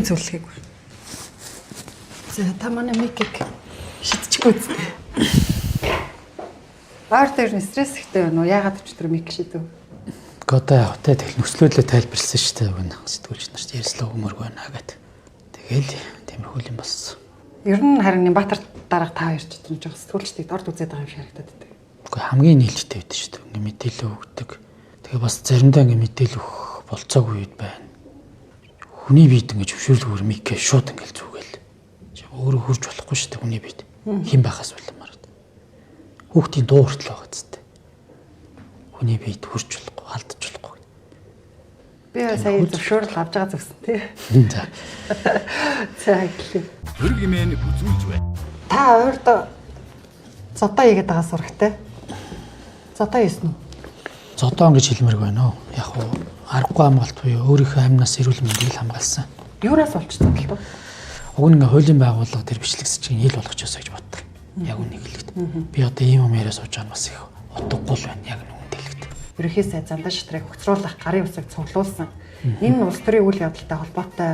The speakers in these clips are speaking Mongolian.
үзүүлэхийг. За та манай микийг шидчихгүй үст. Баар дээр стресс ихтэй байна уу? Яагаад ч тэр мик шидэв? Одоо яг тэ тэгэл нөхцлөлөө тайлбарлсан шүү дээ өгнө. Сэтгүүлч нарт ярьслаа өмөрг байна гэд. Тэгэл тиймэрхүү юм болсон. Ер нь харин Нямбатар дараах та хоёр ч юм жоо сэтгүүлчдийг орд үзээд байгаа юм шиг харагдаад байдаг. Үгүй хамгийн нээлттэй байдаг шүү дээ. Ингээ мэдээлэл өгдөг. Тэгээ бас заримдаа ингээ мэдээлэл өгөх болцоогүй үед байна. Хүний биед ингээ зөвшөөрлөөр микээ шууд ингээл зүгээл. Өөрөө хурж болохгүй шүү дээ хүний биед. Хин байхаас улмаар. Хүүхдийн дуу хүртэл байгаа зү. Хүний биед хурж болохгүй, алдаж болохгүй. Би сая зөвшөөрөл авч байгаа зүгсэн тий. За. За хэлээ. Хөрг имэн үзүүлж байна. Та ойрд зодоо хийгээд байгаа сурагтай. Зодоо хийсэн үү? Зодоо гэж хэлмэрг байна уу? Яг уу аргагүй хамгаалт буюу өөрийнхөө амнаас эрүүл мэндийг хамгаалсан. Юунаас болчихсон бол тоо? Уг нь ингээ хуулийн байгууллага тэр бичлэгсчийн хил болгочихсоо гэж боддог. Яг үнийг хэлээд. Би одоо ийм юм яриа сууж байгаа нь бас их утгагүй л байна. Яг нүгэн дэлгэд. Ерөнхий сайд Зандан шатрыг огцруулах гарын усыг цуглуулсан. Энэ улс төрийн үйл явдалтай холбоотой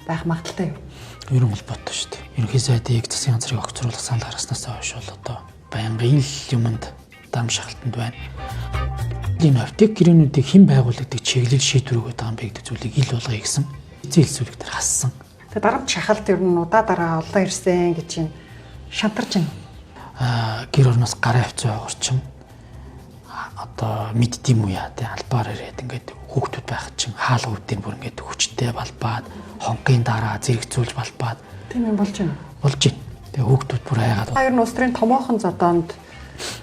байх магадaltaй юу? Ерөн холбоотой шүү дээ. Ерөнхий сайдыг засгийн газрыг огцруулах санал гаргаснаас хойш бол одоо байнгын л юмд дам шахалтанд байна. Энэ аптек гэрээнүүдийг хэн байгуулагддаг чиглэл шийдвэр өгöd байгаа юм бэ гэдэг зүйлийг ил болгоё гэсэн эцсийн хэлсүүлэг дээр хассан. Тэгээ дарамт шахалт ер нь удаа дараа олон ирсэн гэж чинь шантарч байна. Гэр орноос гарын хавцаа орчин одоо мэддэм үү яа тий албаар ирээд ингээд хүүхдүүд байх чинь хаал өвдөн бүр ингээд хүчтэй балбаад хонгийн дараа зэрэгцүүлж балбаад тийм юм болж байна. Болж байна. Тэгээ хүүхдүүд бүр айгаад. Хоёр нь улс төрийн томоохон зодоонд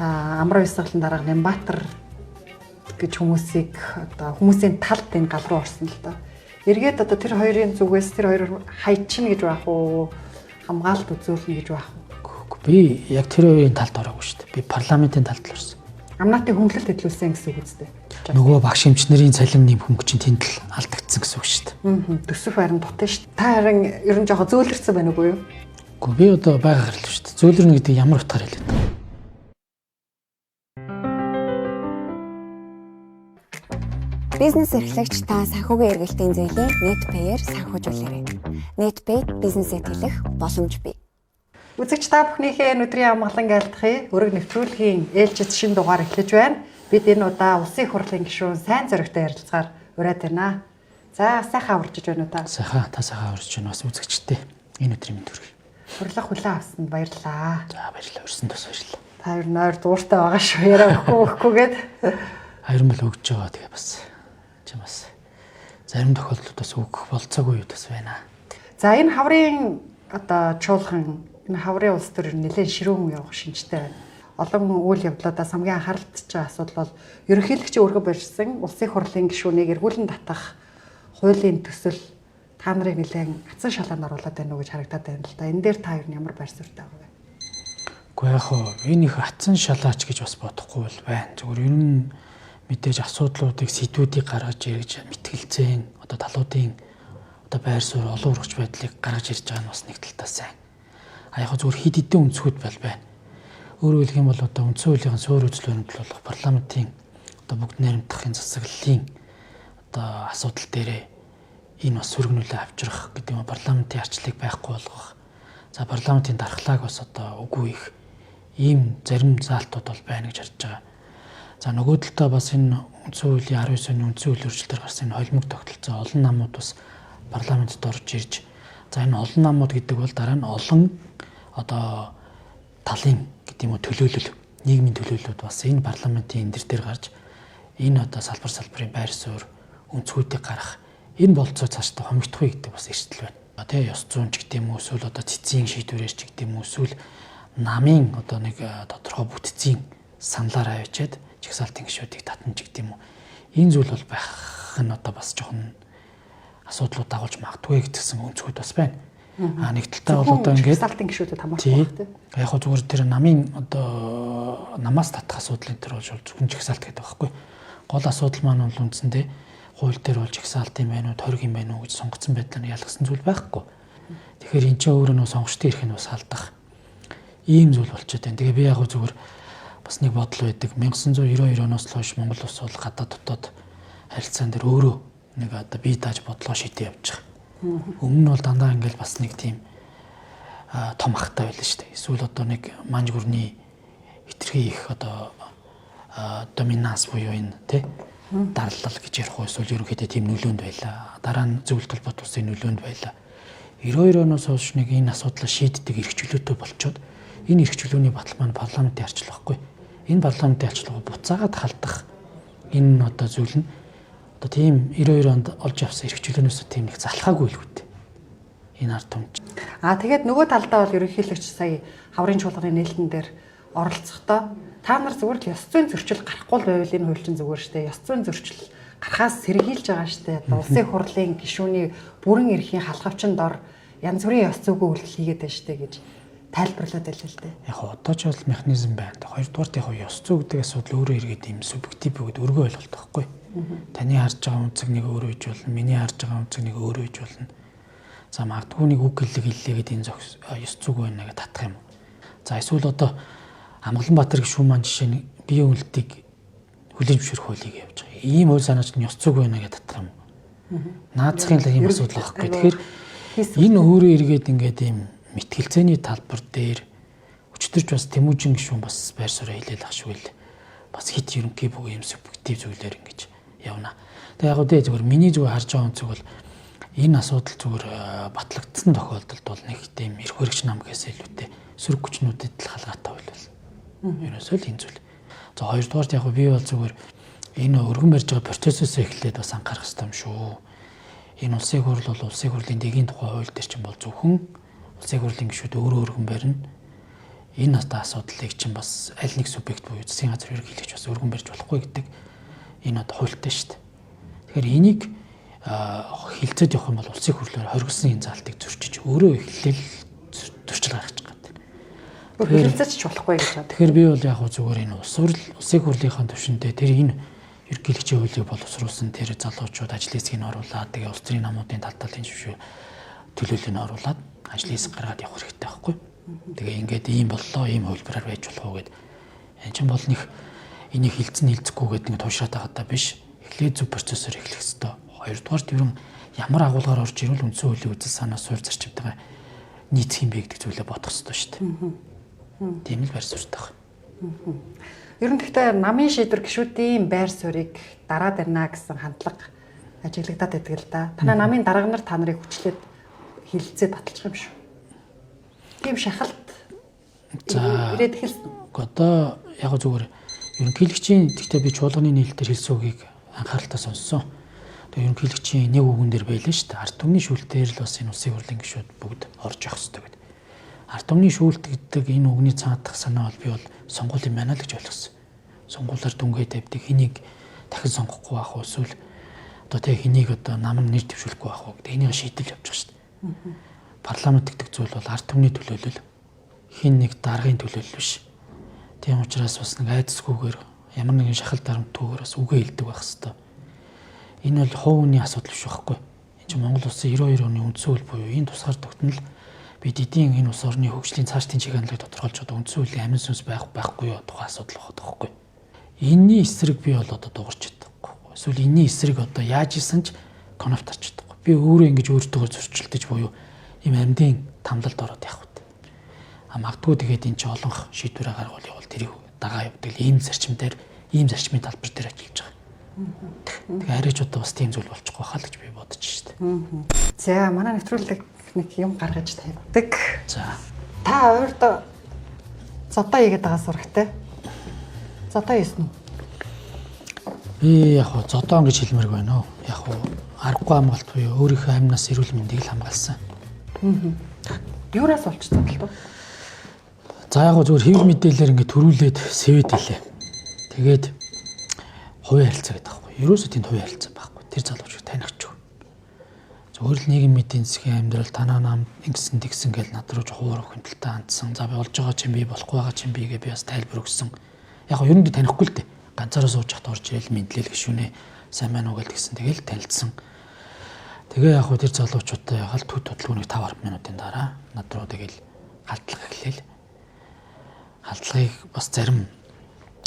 амар висгалын дараа Нямбатар гэж хүмүүсийг одоо хүмүүсийн талд энэ гал руу орсон л доо. Эргээд одоо тэр хоёрын зүгээс тэр хоёр хайчин гэж байх уу? Хамгаалалт үзүүлнэ гэж байх уу? Би яг тэр хоёрын талд ороогүй шүү дээ. Би парламентын талд л орсон. Амнаатын хүндлэлт хөдөлгөөсөн гэсэн үг үстэй. Нөгөө багш эмчнэрийн цалин нэм хөнгө чинь тэнд л алдагдсан гэсэн үг шүү дээ. Төсөв харин дутсан шүү дээ. Та харин ер нь жоохон зөөлрсөн байна уу юу? Үгүй би одоо байгаа хэрэг л шүү дээ. Зөөлрөнө гэдэг ямар утгаар хэлээд байна? Бизнес эрхлэгч та санхүүгийн эргэлтийн зээлийн NetPay-ээр санхүүжүүлээрэй. NetPay бизнесээ тэлэх боломж бий. Үзэгч та бүхнийхээ өдрийн амгалан айлтгахыг өрөг нэвтрүүлгийн ээлжид шин дугаар эхлэж байна. Бид энэ удаа улсын хурлын гишүүн сайн зоригтой ярилцгаар ураад байна. За сайхан урьж байна уу та? Сайхан та сайхан урьж байна бас үзэгчтэй. Энэ өдрийн мэнд хүргэе. Хурлах хүлээн авсанд баярлалаа. За баярлалаа. Өрсөн тус баярлалаа. Та ер нь ойр дууртай байгаа шүү. Яриа өгөхгүйгээд. Харин бол өгч байгаа тэгээ бас чамаас зарим тохиолдолд бас өгөх болцоогүй юу бас байна. За энэ хаврын одоо чуулган энэ хаврын улс төр нэлээд ширүүн явах шинжтэй байна. Олон үйл явдлуудаас хамгийн анхааралтай байгаа асуудал бол ерөнхийлөгчийн өргө барьсан улсын хурлын гишүүнийг эргүүлэн татах хуулийн төсөл та нарыг нэлээд гацсан шалаанд оруулаад байна уу гэж харагдаад байна л да. Энэ дээр та ер нь ямар байр суурьтай байгаа вэ? Гэхдээ яг хоо энэ их атсан шалаач гэж бас бодохгүй бол байна. Зүгээр ер нь мэдээж асуудлуудыг сэдвүүдийг гаргаж ирж мэтгэлцэн одоо талуудын одоо байр суурь олон ургач байдлыг гаргаж ирж байгаа нь бас нэг талтаа сайн. Яг зүгээр хид хідэн өнцгүүд байна. Өөрөөр хэлэх юм бол одоо үндсэн хуулийн суурь үзэл баримтлал болох парламентын одоо бүгд найрамдахын засаглалын одоо асуудал дээрээ энэ бас сөргнүүлээ авчрах гэдэг нь парламентын арчлыг байхгүй болгох. За парламентын дархлааг бас одоо үгүй их ийм зарим заалтууд бол байна гэж харж байгаа. За нөгөө талдаа бас энэ үндсэн хуулийн 19 оны үндсэн хуулийн өөрчлөлтөөр гарсан энэ холимог тогтолцоо олон намууд бас парламентд орж ирж за энэ олон намууд гэдэг бол дараа нь олон одоо талын гэдэг юм уу төлөөлөл нийгмийн төлөөлөлүүд бас энэ парламентын энэ дээр гарч энэ одоо салбарын байр суурь өнцгүүдийг гаргах энэ болцоо цаашдаа хомигдохгүй гэдэг бас эрсдэл байна. Тэгээ ёс зүйн ч гэдэг юм уу эсвэл одоо цэцгийн шийдвэрээр ч гэдэг юм уу эсвэл намын одоо нэг тодорхой бүтцийн саналаар авчиад чагсаалтын гишүүдийг татна ч гэдэг юм уу. Энэ зүйл бол байх нь одоо бас жоохон асуудлууд дагуулж магадгүй гэсэн өнцгүүд бас байна. Нэг талтай бол одоо ингээд чагсаалтын гишүүдэд хамаарах байх тийм. Яг хөө зүгээр тэр намын одоо намаас татах асуудлын төр бол зөвхөн чагсаалт гэдэг байхгүй. Гол асуудал маань бол үндсэндээ хууль дээр бол чагсаалт юм байна уу, тойрог юм байна уу гэж сонгогдсон байдлаар ялгсан зүйл байхгүй. Тэгэхээр эн чинь өөрөө нөө сонгогчдын эрх нь бас алдах ийм зүйл болчиход байна. Тэгээ би яг хөө зүгээр бас нэг бодол байдаг. 1992 оноос л хойш Монгол улс бол гадаад дотоод харилцаан дээр өөрөө нэг одоо бие дааж бодлого шийдээ явж байгаа. Өмнө нь бол дандаа ингээл бас нэг тийм том ахтай байлаа шүү дээ. Эсвэл одоо нэг манж гүрний хитрхи их одоо доминанс буюу энэ тий дарлал гэж ярих уу, эсвэл ерөнхийдөө тийм нөлөөнд байлаа. Дараа нь зөвлөлт толгойд улсын нөлөөнд байлаа. 92 оноос хойш нэг энэ асуудлаа шийддэг эрх чөлөөтэй болчоод энэ эрх чөлөөний батал маань парламентын арчлага байхгүй. Энэ парламентын арчлагыг буцаагаад халдах энэ одоо зүйл нь одоо тийм 92 онд олж авсан эрх чөлөөнөөс тийм нэг залхаагүй л үүд. Энэ ард түмж. Тэгээд нөгөө талдаа бол ерөнхийлөгч сая хаврын чуулганы нээлтэн дээр оролцохдоо та нар зүгээр л ёс зүйн зөрчил гарахгүй л байвал энэ хууль чинь зүгээр штэ. Ёс зүйн зөрчил гарахаас сэргийлж байгаа штэ. Улсын хурлын гишүүний бүрэн эрхийн халхавчнд ор янз бүрийн ёс зүйн үйлдэл хийгээд байна штэ гэж тайлбарлаад байлаа л дээ. Яг одоо ч бол механизм байна. Хоёрдугаарт яг ёс зүй гэдэг асуудал өөрөө эргээд юм субъектив бөгөөд өргөө ойлголт байхгүй. Таны харж байгаа үнцэг нэг өөрөө иж болно. Миний харж байгаа үнцэг нэг өөрөө иж болно. За магадгүй нэг үг хэллэг хэллээгээд энэ ёс зүйг байна гэж татах юм. За эсвэл одоо Амгаланбаатар гишүүн маань жишээ нь биеийн үнэлтийг хүлээж зөвшөөрөх хуулийг явуулж байгаа. Ийм хууль санаач нь ёс зүйг байна гэж татах юм. Наацхийн л ийм асуудал байхгүй. Тэгэхээр энэ өөрөө эргээд ингээд ийм мэтгэлцээний талбар дээр өчтөрч бас Тэмүүжин гишүүн бас байр сууриа хэлээл ах шүү л бас хит ерөнхий бүх юм субъектив зүйлээр ингэж явна. Тэгээ яг үгүй зүгээр миний зүгээр харж байгаа онцгой бол энэ асуудал зүгээр батлагдсан тохиолдолд бол нэг тийм эрх хөрөгч нам гэхээс илүүтэй сөрөг хүчнүүдэд л халгаатай байлаа. Ерөөсөө л энэ зүйл. За хоёрдугаарт яг би бол зүгээр энэ өргөн барьж байгаа процессоос эхлээд бас анхаарах хэрэгтэй юм шүү. Энэ улсын хурл бол улсын хурлын дэгийн тухай хууль дээр чинь бол зөвхөн улсын хурлын гишүүд өөрөө өргөн барина. Энэ асуудлыг чинь бас аль нэг субъект буюу засгийн газар ерөнхийлөгч бас өргөн барьж болохгүй гэдэг энэ одоо хуультай шүү дээ. Тэгэхээр энийг хилцээд явах юм бол улсын хурлаар хоригдсон энэ заалтыг зөрчиж өөрөө эхлээл зөрчил гаргаж байгаа. Тэгэхээр хилцээч болохгүй гэж байна. Тэгэхээр би бол яг зүгээр энэ улсын хурлынхаа төвшөндөө тэр энэ ерөнхийлөгчийн хуулийг боловсруулсан тэр залуучууд ажил хэсгийг оруулаад тэгээ улс төрийн намуудын талдалын зөвшөө төлөөллөнд оруулаад ажил хэсэг гаргаад явах хэрэгтэй байхгүй. Тэгээ ингээд ийм боллоо, ийм хөлбөрөөр байж болох уу гэд. Энэ чинь бол нэг энийг хилцэн хилцэхгүй гэдэг нэг туушраад байгаа даа биш. Эхлээд зөв процессор эхлэх хэрэгтэй. Хоёрдугаарт ерөн ямар агуулгаар орж ирвэл үндсэн хуулийн үзэл санаа суурь зарчимтайгаа нийцэх юм бэ гэдэг зүйлээ бодох хэрэгтэй шүү дээ. Тийм л байр суурьтай байна. Ер нь гэхдээ намын шийдвэр гишүүдийн байр суурийг дараад ирнэ гэсэн хандлага ажиглагдаад байдаг л да. Танай намын дарга нар та нарыг хүчлээд хилцээ баталчих юм шүү. Тийм шахалт ирээд эхэлсэн. Одоо яг зүгээр ерөнхийлөгчийн гэхдээ би чуулганы нийлэлтээр хэлсэн үгийг анхааралтай сонссон. Тэгээ ерөнхийлөгчийн нэг үгэн дээр байлаа шүү дээ. Ард түмний шүүлтээр л бас энэ улсын хурлын гишүүд бүгд орж явах хэрэгтэй гэдэг. Ард түмний шүүлт гэдэг энэ үгний цаатах санаа бол би бол сонгуулийн манаа л гэж ойлгосон. Сонгуулиар дүнгээ тавьдаг хэнийг дахин сонгохгүй байх уу эсвэл одоо тэг хэнийг одоо нам нь нэр дэвшүүлэхгүй байх уу гэдэг энийг шийдэл явуучих шүү дээ. Парламент гэдэг зүйл бол ард түмний төлөөлөл хин нэг даргын төлөөлөл биш. Тийм учраас бас нэг айдасгүйгээр ямар нэгэн шахал дарамтгүйгээр бас үгээ хэлдэг байх хэвээр. Энэ бол хувь хүний асуудал биш байхгүй. Энэ чинь Монгол улсын 92 оны үндсэн хууль буюу энэ тусгаар тогтнол бид эдийн энэ улс орны хөгжлийн цаашдын чиг хандлагыг тодорхойлж байгаа үндсэн хуулийн амин сүнс байхгүй юу тухайн асуудал байгаа байхгүй. Энийний эсрэг би бол одоо дуурч чадахгүй. Эсвэл энэний эсрэг одоо яаж исэн ч конфликт гарч чадахгүй. Би өөрөө ингэж өөртөө зөрчилдөж буюу ийм амьдын тамлалд ороод явах үү. Магадгүй тэгээд энэ чинь олонх шийдвэрээ гаргуул явал тэрийг дагаа явдаг ийм зарчим дээр ийм зарчмын талбар дээр ажиллаж байгаа. Тэгээ арайч одоо бас тийм зүйл болчихгүй хаа л гэж би бодож штэ. За манай нэвтрүүлэг нэг юм гаргаж тавьдаг. За Та ойрдоо зодоо хийгээд байгаа сурагтай. Зодоо хийсэн үү? би яг хоо зодоон гэж хэлмэрг байна уу. Яг хоо аргагүй хамгаалт буюу өөрийнхөө амнаас эрүүл мэндийг л хамгаалсан. Юураас олж зодолтоо? За яг хоо зөвхөн хэвлэл мэдээлэлээр ингээд төрүүлээд сэвэд хэлээ. Тэгээд хувийн харилцаа гэдэг байхгүй. Ерөөсөө тийм хувийн харилцаа байхгүй. Тэр залуучууд танихч. Зөвхөн л нийгмийн эдийн засгийн амьдрал танаа нам ингэсэн тэгсэн гэж над руу хуур хөндлөлтөд хандсан. За би болж байгаа чинь би болохгүй байгаа чинь би гэж би бас тайлбар өгсөн. Яг хоо ерөнхийдөө танихгүй л дээ. Ганцаараа сууж хат орж ирэл мэдлэл гişүнээ сайн мань уу гэсэн тэгэл танилцсан. Тэгээ яг хоо тэр залуучуудтай галт төд хөдөлгөөнийг 5-10 минутын дараа над руу тэгэл халдлага эхлэв. Халдлагыг бас зарим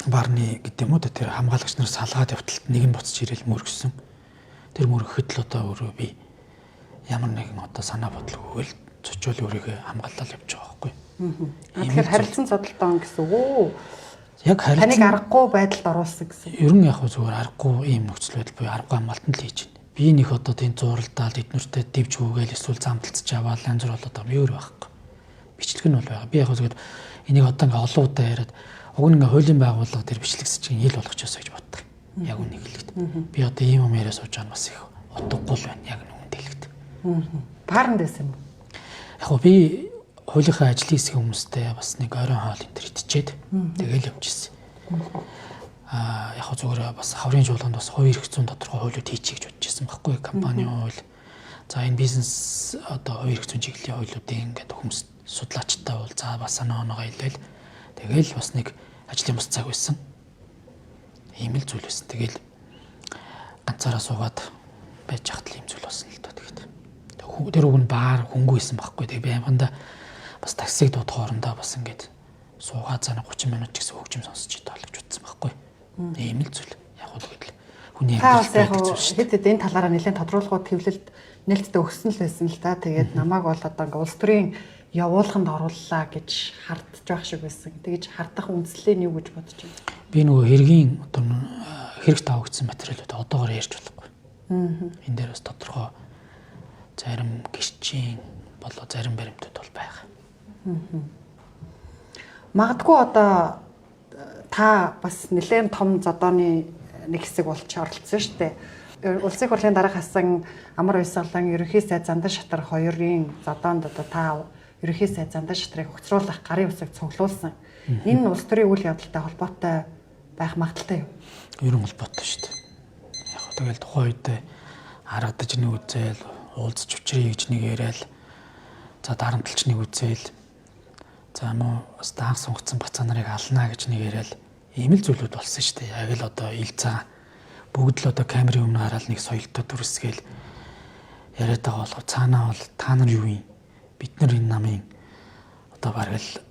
барны гэдэг юм уу тэр хамгаалагч нараас салгаад явталт нэг нь буцаж ирэл мөргсөн. Тэр мөргөхөд л одоо өөрөө би ямар нэгэн одоо санаа бодлоггүй л цочол өөрийгөө хамгаалал явж байгаа байхгүй. Тэгэхээр харилцан зодолтон гэсэн үг үү? Яг таныг аргагүй байдалд оруулсан гэсэн. Ер нь яг зүгээр аргагүй ийм нөхцөл байдал буюу аргагүй амгаалтанд л хийж байна. Би нэг одоо тийм зуралдаал эднүртэй дивж өгөөл эсвэл замдалцж аваад янз бүр болоод байгаа юм байхгүй. Бичлэг нь бол байгаа. Би яг зүгээр энийг одоо ингээ олон удаа яриад уг нь ингээ хуулийн байгууллага дээр бичлэгсэж ил болгоч ясаа гэж боддог. Яг үнийг хэлээд. Би одоо ийм юм яриа сууж байгаа бас их утгагүй л байна. Яг нүгэн дэлгэд. Паранд байсан юм. Яг би хуулийнхаа ажлын хэсгийн хүмүүстэй бас нэг оройн хоол энэ төр идчихэд тэгэл явжсэн. Яг зүгээр бас хаврын жуулганд бас 200 тодорхой хуулиуд хийчих гэж бодож байсан байхгүй компани хууль. За энэ бизнес одоо 200 чиглэлийн хуулиудын ингээд хүмүүс судлаачтай бол за бас санаа оноогоо хэлээл. Тэгэл бас нэг ажлын бус цаг байсан. Ийм л зүйл байсан. Тэгэл ганцаараа суугаад байж хат л ийм зүйл болсон л доо тэгэхэд. Тэр үг нь баар хөнгөө исэн байхгүй. Тэгээ би амганда бас таксиг дууд хоорондоо бас ингээд суугаад цаана 30 минут ч гэсэн хөгжим сонсож идэл гэж утсан байхгүй. Ийм л зүйл. Яг уу тэгэл хүний хэд энэ талаараа нэлээд тодруулгууд хэвлэлд нээлттэй өгсөн л байсан л да. Тэгээд намайг бол одоо ингээд улс төрийн явуулганд орууллаа гэж хардж байх шиг байсан. Тэгэж хардах үндслээ нь юу гэж бодож байна? Би нөгөө хэргийн одоо хэрэг тавагдсан материалууд одоогоор ярьж болохгүй. Энэ дээр бас тодорхой зарим гэрчийн болоо зарим баримтууд бол байгаа. Магадгүй одоо та бас нэлээд том зодооны нэг хэсэг болж оролцсон шүү дээ. Улсын их хурлын дараах хасан амар уйсгалан ерөнхий сайд Зандан Шатар 2-ын зодоонд одоо та ерөнхий сайд Зандан Шатрыг огцруулах гарын үсэг цуглуулсан. Энэ улс төрийн үйл явдалтай холбоотой байх магадaltaй юу? Ер нь холбоотой шүү дээ. Яг хөө тэгэл тухайн үед харагдаж нэг үзэл уулзч учрыг гэж нэг яриад за дарамтлч нэг үзэл за мөн бас даан сунгацсан бацаа нарыг алнаа гэж нэг яриад ийм л зүйлүүд болсон шүү дээ. Яг л одоо ил цаа бүгд л одоо камерын өмнө гараад нэг соёлтой дүрсгээл яриад байгаа болов цаанаа бол та нар юу юм? Бид нар энэ намын одоо бараг л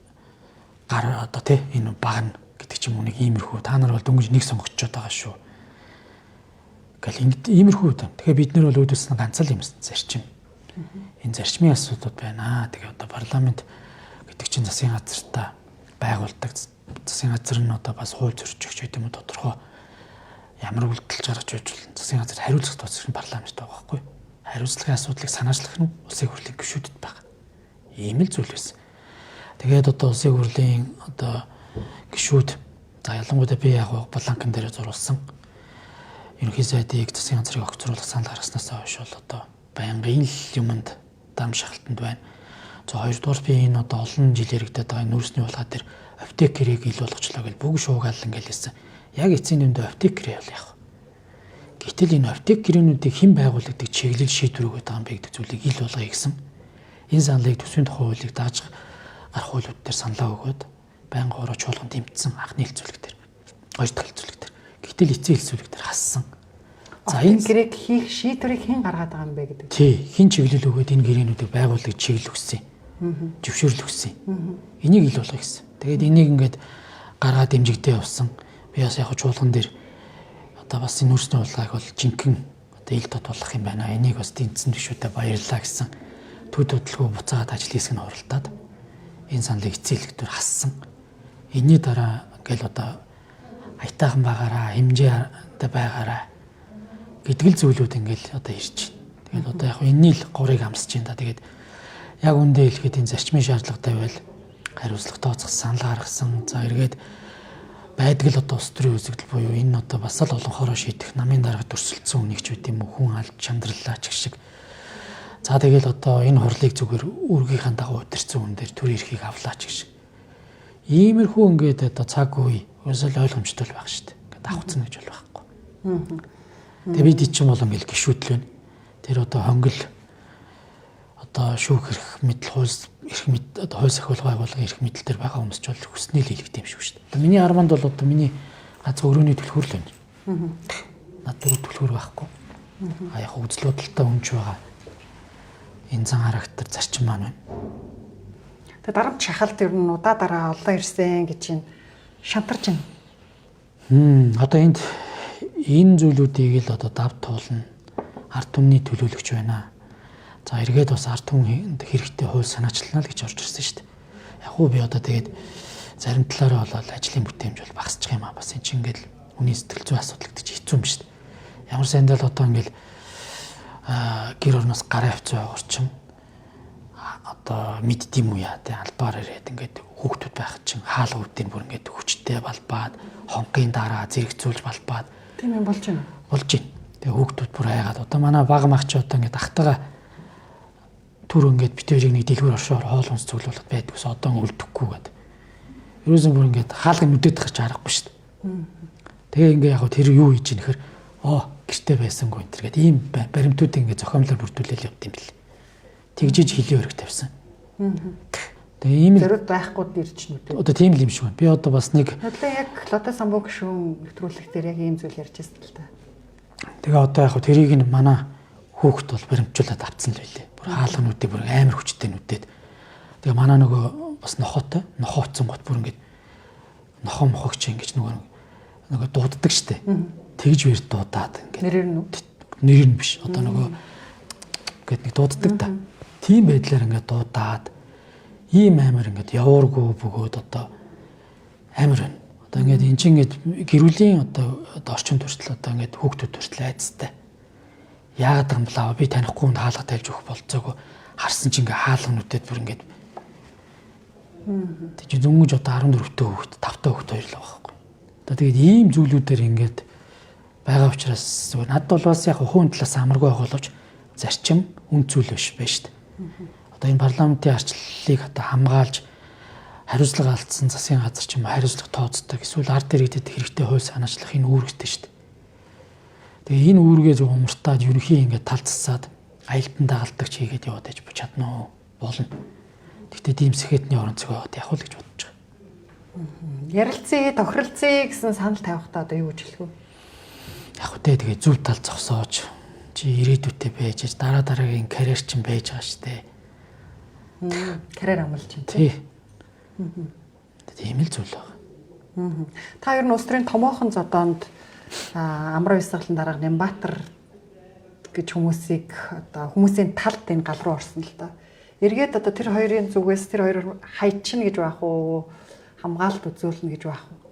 гар одоо тий энэ баг гэдэг ч юм уу нэг иймэрхүү та нар бол дөнгөж нэг сонгогчод байгаа шүү. Гэл ингэ иймэрхүү юм. Тэгэхээр бид нар бол үүдүүлсэн ганц л юм зарчим. Энэ зарчмын асуудал байна. Тэгээ одоо парламент гэдэг чинь засгийн газартаа байгуулдаг. Засгийн газар нь одоо бас хууль зөрчигч гэдэг юм уу тодорхой ямар үйлдэл гаргаж байж бол засгийн газар хариуцлах тусах нь парламент байгаа байхгүй. Хариуцлагын асуудлыг санаачлах нь улсын хурлын гишүүдэд байгаа. Ийм л зүйл байсан. Тэгээд одоо улсын хурлын одоо гишүүд за ялангуяа би яг бланкн дээр зурулсан. Ерөнхий сайдыг засгийн газрыг огцруулах санал гаргаснаас хойш бол одоо байнгын л юмд дам шахалтанд байна. За хоёрдугаар би энэ одоо олон жил яригдаад байгаа нүүрсний булгаа дээр аптек гэрээг ил болгочлоо гэж бүгд шуугаал ингээл хэлсэн. Яг эцсийн дүндээ аптек гэрээ бол яг. Гэтэл энэ аптек гэрээнүүдийг хэн байгуулагддаг чиглэл шийдвэр өгöd байгаа юм бэ гэдэг зүйлийг ил болгоё гэсэн. Энэ саналыг төсвийн тухай хуулийг дааж гарах хуулиуд дээр саналаа өгöd байнга ороо чуулган тэмцсэн анхны хэлцүүлэг дээр. Хоёр дахь хэлцүүлэг дээр. Гэтэл эцсийн хэлцүүлэг дээр хассан. За энэ гэрээг хийх шийдвэрийг хэн гаргаад байгаа юм бэ гэдэг. Тий, хэн чиглэл өгöd энэ гэрээнүүдийг байгууллагыг чиглэл өгсөн. Зөвшөөрөл өгсөн. Энийг ил болгоё гэсэн. Тэгээд энийг ингээд гаргаад дэмжигдээ явсан. Би бас яг чуулган дээр одоо бас энэ нүүрсний булгааг бол жинхэнэ одоо ил тод болох юм байна. Энийг бас тэнцсэн гишүүдэд баярлалаа гэсэн. Төд хөдөлгөөн буцаагаад ажлын хэсэг нь оролдоод энэ саналыг эцээлэгтэр хассан. Энийний дараа ингээл одоо аятайхан байгаараа, хэмжээтэй байгаараа гэдэг л зүйлүүд ингээл одоо ирж байна. Тэгээд одоо яг энэний л гурыг амсаж байна да. Тэгээд яг үндэ хэлэхэд энэ зарчмын шаардлагатай байл хариуцлага тооцох санал гаргасан. За эргээд байдаг л одоо улс төрийн үзэгдэл буюу энэ одоо бас л олон хороо шийдэх намын дарга төрсөлдсөн үнийг ч үт юм уу хүн алж чандраллаа ч гэх шиг. За тэгэл одоо энэ хурлыг зүгээр үргийнхаа дагуу өдөрцөн хүн дээр төр эрхийг авлаа ч гэх шиг. Иймэрхүү ингээд одоо цаг үе өсөл ойлгомжтой л байх шүү дээ. Ингээд давхцсан гэж бол байхгүй. Тэгээ бид чинь бол ингээд гişүүдл байна. Тэр одоо хонгил одоо шүүх эрх мэдл хууль эрх мэдл одоо хууль сахиулгын байгууллагын эрх мэдл төр байгаа хүмүүс ч бол хүснээ л хийлгэх юм шиг шүү дээ. Одоо миний арманд бол одоо миний гац өрөөний түлхүүр л байна. Над дөрөв түлхүүр байхгүй. А яг үзлүүдэлтэй өмч байгаа. Энэ зан характер зарчим маань байна. Тэгээ дарамт шахалт ер нь удаа дараа олон ирсэн гэж чинь шантарч байна. Одоо энд энэ зүйлүүдийг л одоо давд туулна. Ард түмний төлөөлөгч байна. За эргээд бас ард түмэнд хэрэгтэй хууль санаачлална л гэж орж ирсэн шүү дээ. Яг уу би одоо тэгээд зарим талаараа болоод ажлын бүтээмж бол багасчих юм аа. Бас энэ чинь ингээл хүний сэтгэл зүйн асуудал гэдэг чинь хэцүү юм шүү дээ. Ямар сандал одоо ингээл гэр орноос гараа авцгаа орчим одоо мэддэм үү яа тэ албаар ирээд ингээд хүүхдүүд байх чинь хаал өвдөн бүр ингээд хүчтэй балбаад хонгийн дараа зэрэгцүүлж балбаад тийм юм болж байна. Болж байна. Тэгээ хүүхдүүд бүр айгаад одоо манай бага мах чи одоо ингээд ахтайгаа түр ингээд битэрийг нэг дэлгүүр оршоор хоол хүнс цуглуулад байдгүйс одоо өлдөхгүй гэдэг. Ерөөсөн бүр ингээд хаалгын нүдэд гарч аргагүй шүү дээ. Тэгээ ингээд яг тэр юу хийж ийн гэхээр гэртээ байсангүй энэ төр гэдэг ийм баримтуудыг ингээд зохиомлоор бүрдүүлэл явд юм бэл. Тэгжиж хилийн өрг тавьсан. Тэгээ ийм зэрэг байхгүй дэрч нүд. Одоо тийм л юм шиг байна. Би одоо бас нэг одоо яг Лото самбуу гишүүн нэвтрүүлэх дээр яг ийм зүйл ярьж байсан л та. Тэгээ одоо яг тэрийг нь манай хүүхд бол баримтжуулаад авцсан л байлээ. Бүр хаалга нүдээ бүр амар хүчтэй нүдэд. Тэгээ манай нөгөө бас нохооцсон гот бүр ингээд нохоо мохогч ингэж нөгөө дууддаг штэ. Тэгж бэр дуудаад ингээд нэр нь биш. Одоо нөгөө гэд нэг дууддаг та. Тийм байдлаар ингээд дуудаад ийм амар ингээд явуургүй бөгөөд одоо амар байна. Одоо ингээд эн чинь ингээд гэрүүлийн одоо орчин төртөл одоо ингээд хүүхдүүд төртөл айцтай. Яагаад юм блаа би танихгүй хүнд хаалга тавьж өгөх болцоогүй харсан чинь ингээд хаалга нүдэд бүр ингээд тэг зөнгөж одоо 14 төө хүүхд 5 төө хүүхд хоёр л байгаа байхгүй. Одоо тэгээд ийм зүйлүүдээр ингээд байгаа учраас зүгээр надад бол бас яг хувийн талаас амаргүй байх боловч зарчим үн зүйл биш байна шүү дээ. Одоо энэ парламентын арчлалыг одоо хамгаалж хариуцлага алдсан засгийн газар ч юм уу хариуцлага тооцдог эсвэл ард иргэдэд хэрэгтэй хууль санаачлах энэ үүрэгтэй шүү дээ. Тэгээ энэ үүргээ зөв умартаад ерөнхий ингээд талцсаад аялдан дагалдагч хийгээд яваад иж чадна уу болно. Гэхдээ тийм сэхэтний орон зай байгаад явах л гэж бодож байгаа. Ярилцъя, тохиролцъя гэсэн санал тавихтаа одоо юу гэж хэлэх вэ? Яг үгүй тэгээ зөв тал зогсоож чи ирээдүйтэй байж дараагийн карьер чинь байж байгаа шүү дээ. Карьер амлж чинь. Тий. Тийм л зүйл байна. Та ер нь улс төрийн томоохон зодоонд Амар Висгалан дарга Нямбатар гэж хүмүүсийг одоо хүмүүсийн талд энэ гал руу орсон л да. Эргээд одоо тэр хоёрын зүгээс тэр хоёр хайчин гэж байх уу? Хамгаалалт үзүүлнэ гэж байх уу?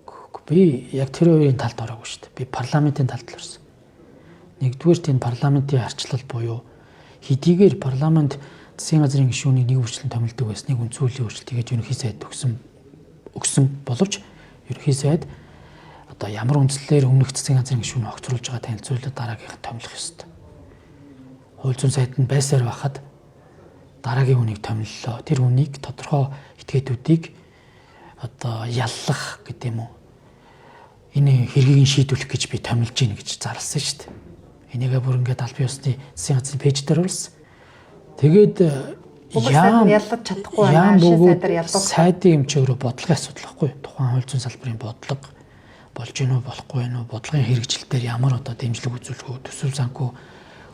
Би яг тэр хоёрын талд ороогүй шүү дээ. Би парламентын талд л орсон. Нэгдүгээр энэ парламентын арчлал буюу хэдийгээр парламент засгийн газрын гишүүнийг нэг үржилтэн томилдог байсныг үнцүүлийн үржилт тэгээд ерөнхий сайд өгсөн боловч ерөнхий сайд одоо ямар үндслээр өмнөх засгийн газрын гишүүнийг огцруулж байгаа танилцуулаад дараагийнх томилох ёстой. Хууль зүйн сайд нь байсаар байхад дараагийн үнийг томиллоо. Тэр үнийг тодорхой этгээдүүдийг одоо яллах гэдэг юм уу? Энэ хэргийг шийдвэрлэх гэж би томилж гин гэж зарласан шүү дээ. Энийгээ бүр ингээд албан ёсны засгийн газрын пэйж дээр оруулсан. Тэгээд яам яллаж чадахгүй байна. Сайдаар яллах. Сайдын эмчөөрөө бодлогын асуудал байхгүй. Тухайн хууль зүйн салбарын бодлого болж гинөө болохгүй байна уу? Бодлогын хэрэгжилтээр ямар одоо дэмжлэг үзүүлэх үү? Төсөв санхүү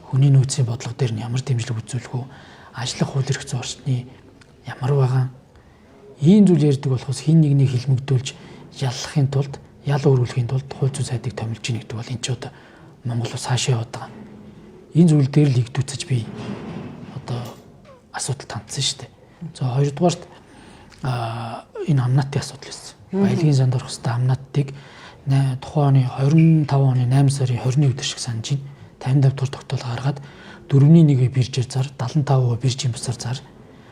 хүний нөөцийн бодлого дээр нь ямар дэмжлэг үзүүлэх үү? Ажлах хууль эрх зүйн орчны ямар байгаа? Ийм зүйл ярьдаг болохоос хин нэгнийг хилмигдүүлж яллахын тулд ял өөрүүлэхийн тулд хууль зүйн сайдыг томилж ийн гэдэг бол энэ ч одоо Монгол улс хаашаа яваад байгаа. Энэ зүйл дээр л игдүүцэж би одоо асуудал тандсан шүү дээ. За хоёрдугаарт энэ амнатын асуудал байсан. Баялагын санд орох хэвээр амнаттыг тухайн оны 25 оны 8 сарын 21 өдөр шиг санаж байна. 55 дугаар тогтоол гаргаад 4-ний 1-ийг биржээр зар, 75% биржийн бусаар зар.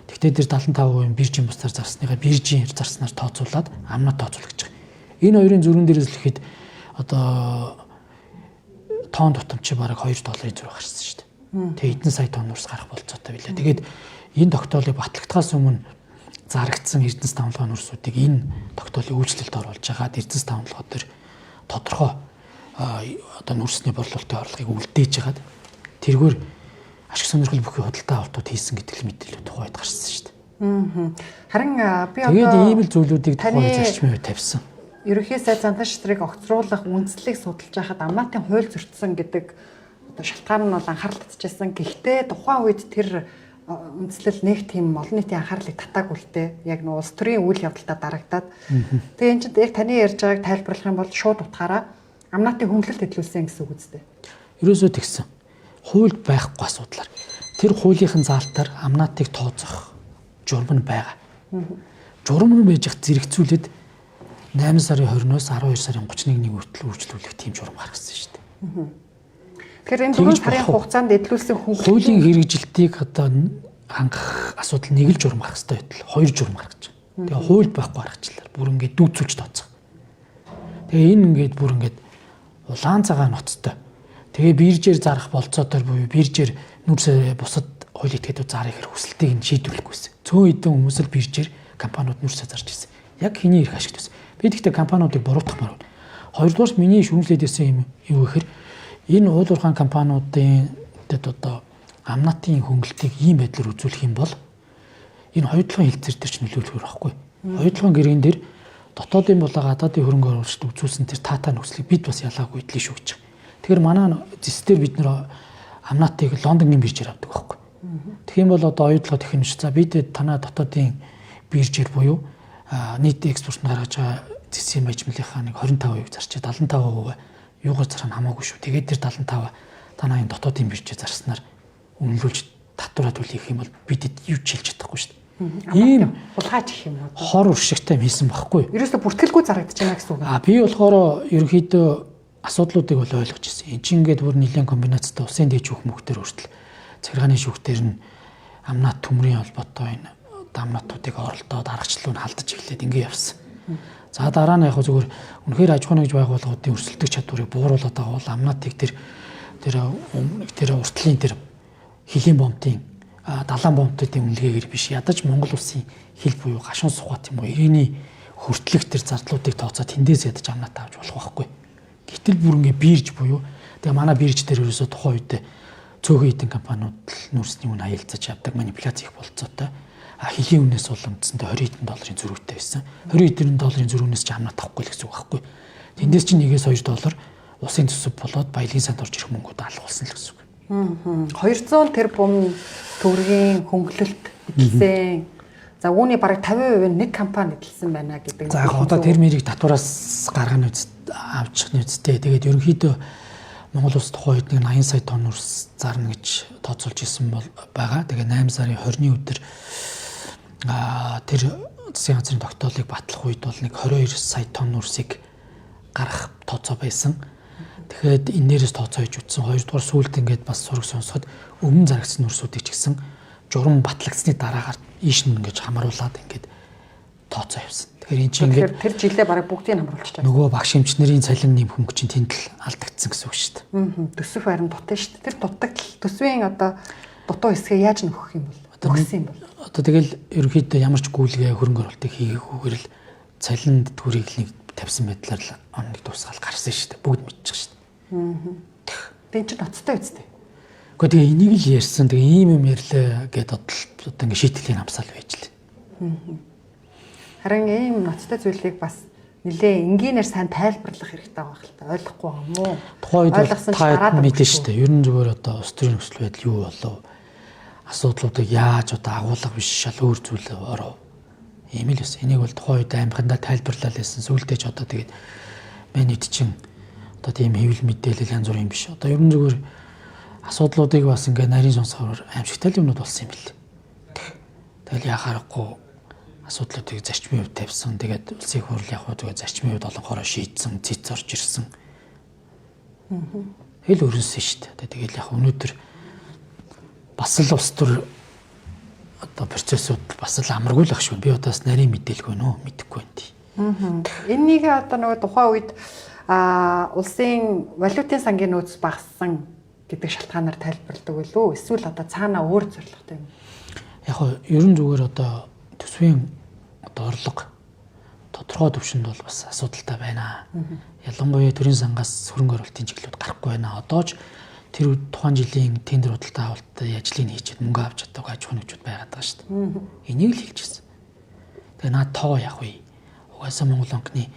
Тэгтээ тэр 75% биржийн бусаар зарсныгаа биржийн зарснаар тооцоолаад амнат тооцоолох гэж байгаа. Энэ хоёрын зүрхэн дээрээс л ихэд одоо тоон тутамч бараг $2 зүрх гарсан шүү дээ. Тэгээ эдэн сая тонноос гарах болцоотой билээ. Тэгээд энэ тогтоолыг батлагдахаас өмнө зарагдсан эрдэнэс тавлогын нүрсүүдийг энэ тогтоолыг үйлчлэлд оруулж байгаа эрдэнэс тавлогоо төр тодорхой одоо нүрсний борлуулалтын орлогыг үлдээж хагаад тэргээр ашиг сонирхол бүхий худалдаа авалтууд хийсэн гэдэг л мэдээлэл тухайн үед гарсан шүү дээ. Харин би одоо тэгээд ийм л зүйлүүдийг тухайн зарчмын үед тавьсан. Ерөнхий сайд зандан шатрыг огцруулах үндслийг судалж байхад амнаатын хууль зөрчсөн гэдэг одоо шалтгаан нь бол анхаарал татчихсан. Гэхдээ тухайн үед тэр үндслэл нэг тийм олон нийтийн анхаарлыг татаагүй л дээ. Яг нэг улс төрийн үйл явдалтай дарагдаад. Тэгээ энэ чинь яг таны ярьж байгааг тайлбарлах юм бол шууд утгаараа амнаатын хүндлэлт хөдөлүүлсэн гэсэн үг үстэй. Ерөөсөө тэгсэн. Хуульд байхгүй асуудлаар тэр хуулийнхын заалтаар амнаатыг тооцох журам нь байгаа. Журам нь байж их зэрэгцүүлээд 8 сарын 20-оос 12 сарын 31-ний хүртэл үргэлжлүүлэх тийм журам гаргасан шүү дээ. Тэгэхээр энэ 4 сарын хугацаанд эдлүүлсэн хуулийн хэрэгжилтийг одоо хангах асуудал нэг л журам гарах хэрэгтэй байтал 2 журам гаргаж байгаа. Тэгээ хууль байхгүй гаргачлаар бүр ингээд дүүцүүлж тооцох. Тэгээ энэ ингээд бүр ингээд улаан цагаан ноцтой. Тэгээ биржээр зарах болцоодор буюу биржээр нүрсээ бусад хууль этгээдүүд зарах хэрэг хүсэлтийг нь шийдвэрлэхгүйсэн. Цөөн хэдэн хүмүүс л биржээр компаниуд нүрсээ зарж ирсэн. Яг хэний эрх ашигласан. Би тэгтээ компаниудыг буруутгахмаар байна. Хоёрдугаар миний шүүмжлээд байсан юм юу гэхээр энэ уул уурхайн компаниудын одоо амнаатын хөнгөлтийг ийм байдлаар үзүүлэх юм бол энэ хоёудлогын хилцээр төр ч нөлөөлөх байхгүй. Хоёудлогын гэрэн дээр дотоодын болоо гадаадын хөрөнгө оруулагчд үзүүлсэн тэр таатаа нөхцөлийг бид бас ялгаагүй эдлээ шүү гэж. Тэгэхээр манай зэстээр бид нэр амнаатыг Лондонгийн биржээр авдаг байхгүй. Тэгэх юм бол одоо хоёудлого технич за бид танаа дотоодын биржээр буюу нийт экспорт нь гаргаж байгаа зэсийн мажмлынхаа нэг 25% зарчээ 75% юугаар зарах нь хамаагүй шүү. Тэгээд тэр 75 танаа энэ дотоодын биржээр зарснаар үнэлүүлж татвараа төлөх юм бол бидэд юу ч хэлж чадахгүй шүү дээ. Ийм улгаач гэх юм уу? Хор уршигтай хийсэн байхгүй. Ерөөсө бүртгэлгүй зарагдаж байна гэсэн үг. Би болохоор ерөнхийдөө асуудлуудыг бол ойлгож ирсэн. Энд чинь ингээд бүр нэлээд комбинацтай усын дээд шүүх мөхтөр хүртэл цахилгааны шүүхтэр нь амнаат төмрийн холбоотой энэ амнаатуудыг оролдоод аргачлал нь халдаж эхлээд ингэ явсан. За дараа нь яг зүгээр үнэхээр аж ахуйн нэгж байгууллагуудын өрсөлдөх чадварыг бууруулаад байгаа бол амнаатыг тэр уртлын тэр хилийн бомтын далайн бомтуудын үнэлгээгээр биш ядаж Монгол улсын хил буюу гашуун сухат юм уу ирээний хүртлэх тэр зардлуудыг тооцоод тэндээс ядаж амнаат авч болох байхгүй. Гэтэл бүр ингээ бирж буюу тэгээ манай бирж дээр ерөөсө тухайн үед цөөхөн эдийн компаниуд л нүрсний үн аялцаж авдаг манипуляц их болцоотой. Хилийн үнээс уламжсантай 20 хэдэн долларын зөрүүтэй байсан. 20 хэдэн долларын зөрүүнээс ч амнаат авахгүй л гэсэн үг байхгүй. Тэндээс чинь 1-2 доллар усын төсөв болоод баялагын санд орж ирэх мөнгөд алгуулсан л гэсэн үг. 200 тэрбум төгрөгийн хөнгөлөлт эдэлсэн. За үүний бараг 50% нь нэг компани эдэлсэн байна гэдэг. За одоо тэр мэрийг татвараас гаргана авчих нь үстэй. Тэгээд ерөнхийдөө Монгол улс тухайн үед 80 сая тонн нүрс зарна гэж тооцоолж исэн бол байгаа. Тэгээд 8 сарын 20-ны өдөр тэр засгийн газрын тогтоолыг батлах үед бол нэг 22 сая тонн нүрсийг гаргах тооцоо байсан. Тэгэхээр энээрээс тооцоо хийж үтсэн. Хоёрдугаар сүүлд ингээд бас сураг сонсоход өмнө зарагдсан нүрсүүдийг ч гэсэн журам батлагдсны дараагаар ийш нь ингэж хамруулад ингээд тооцоо явсан. Тэгэхээр эн чинь ингээд тэр жилээ бараг бүгдийг хамруулж байгаа. Нөгөө багш эмчнэрийн цалин нэм хөнгө чинь тэнд л алдагдсан гэсэн үг шүү дээ. Төсөв харин дутаа шүү дээ. Тэр дутагдал төсвийн одоо дутуу хэсгээ яаж нөхөх юм бол? Өгсөн юм бол. Одоо тэгэл ерөнхийдөө ямар ч гүйлгээ хөрөнгө оруулалтыг хийгээхгүйгээр л цалинд төрийг нэг тавьсан байдлаар л оног дуусгаал гарсан шүү дээ. Бүгд мэдчих шүү дээ. Тэн чинь ноцтой үстэй. Гэхдээ тэгээ энийг л ярьсан. Тэгээ ийм юм ярьлаа гэдээ одоо ингэ шийтгэлийн амсаал байж л. Харин ийм ноцтой зүйлийг бас нэлээ энгийнээр сайн тайлбарлах хэрэгтэй байгаа хэл та ойлгохгүй юм уу? Тухайн үед та мэдэн шүү дээ. Ер нь зүгээр одоо улс төрийн нөхцөл байдал юу болов? Асуудлуудыг яаж одоо агуулга биш шал өөр зүйл оров. Ийм л өс. Энийг бол тухайн үед аймагтаа тайлбарлал хэлсэн. Сүүлдээ ч одоо тэгээд манайд чинь одоо тийм хэвлэл мэдээлэл янз бүрийн биш. Одоо ер нь зүгээр асуудлуудыг бас ингээ нарийн сонсохоор аимшигтай юмнууд болсон юм бэл. Тэгэл яхаарахгүй асуудлуудыг зарчмын хувьд тавьсан. Тэгээд улсын хурл яг хөө тэгээд зарчмын хувьд олонхороо шийдсэн, цэц орж ирсэн. Хэл өрнөсөн шүү дээ. Тэгээд яг өнөөдөр бас л улс төр одоо процессууд бас л амаргүй л ах шүү. Би одоо бас нарийн мэдээлгүй нөө мэдэхгүй байна. Энэнийг одоо нөгөө тухайн үед улсын валютын сангийн нөөц багассан гэдэг шалтгаанаар тайлбарладаг байлгүй эсвэл одоо цаанаа өөр зорилготой юм. Яг хоо ерөн зүгээр одоо төсвийн одоо орлого тодорхой төвшөнд бол бас асуудалтай байна. Ялангуяа төрийн сангаас хөрөнгө оруулалтын чиглэлүүд гарахгүй байна. Одоо ч тэр тухайн жилийн тендер худалдаа авалттай ажлыг хийчихэд мөнгө авч чаддаг аж ахуйн нэгжүүд байгаад байгаа шүү дээ. Энийг л хэлчихсэн. Тэгээ наад тоо яг үе. Угаасаа Монгол банкны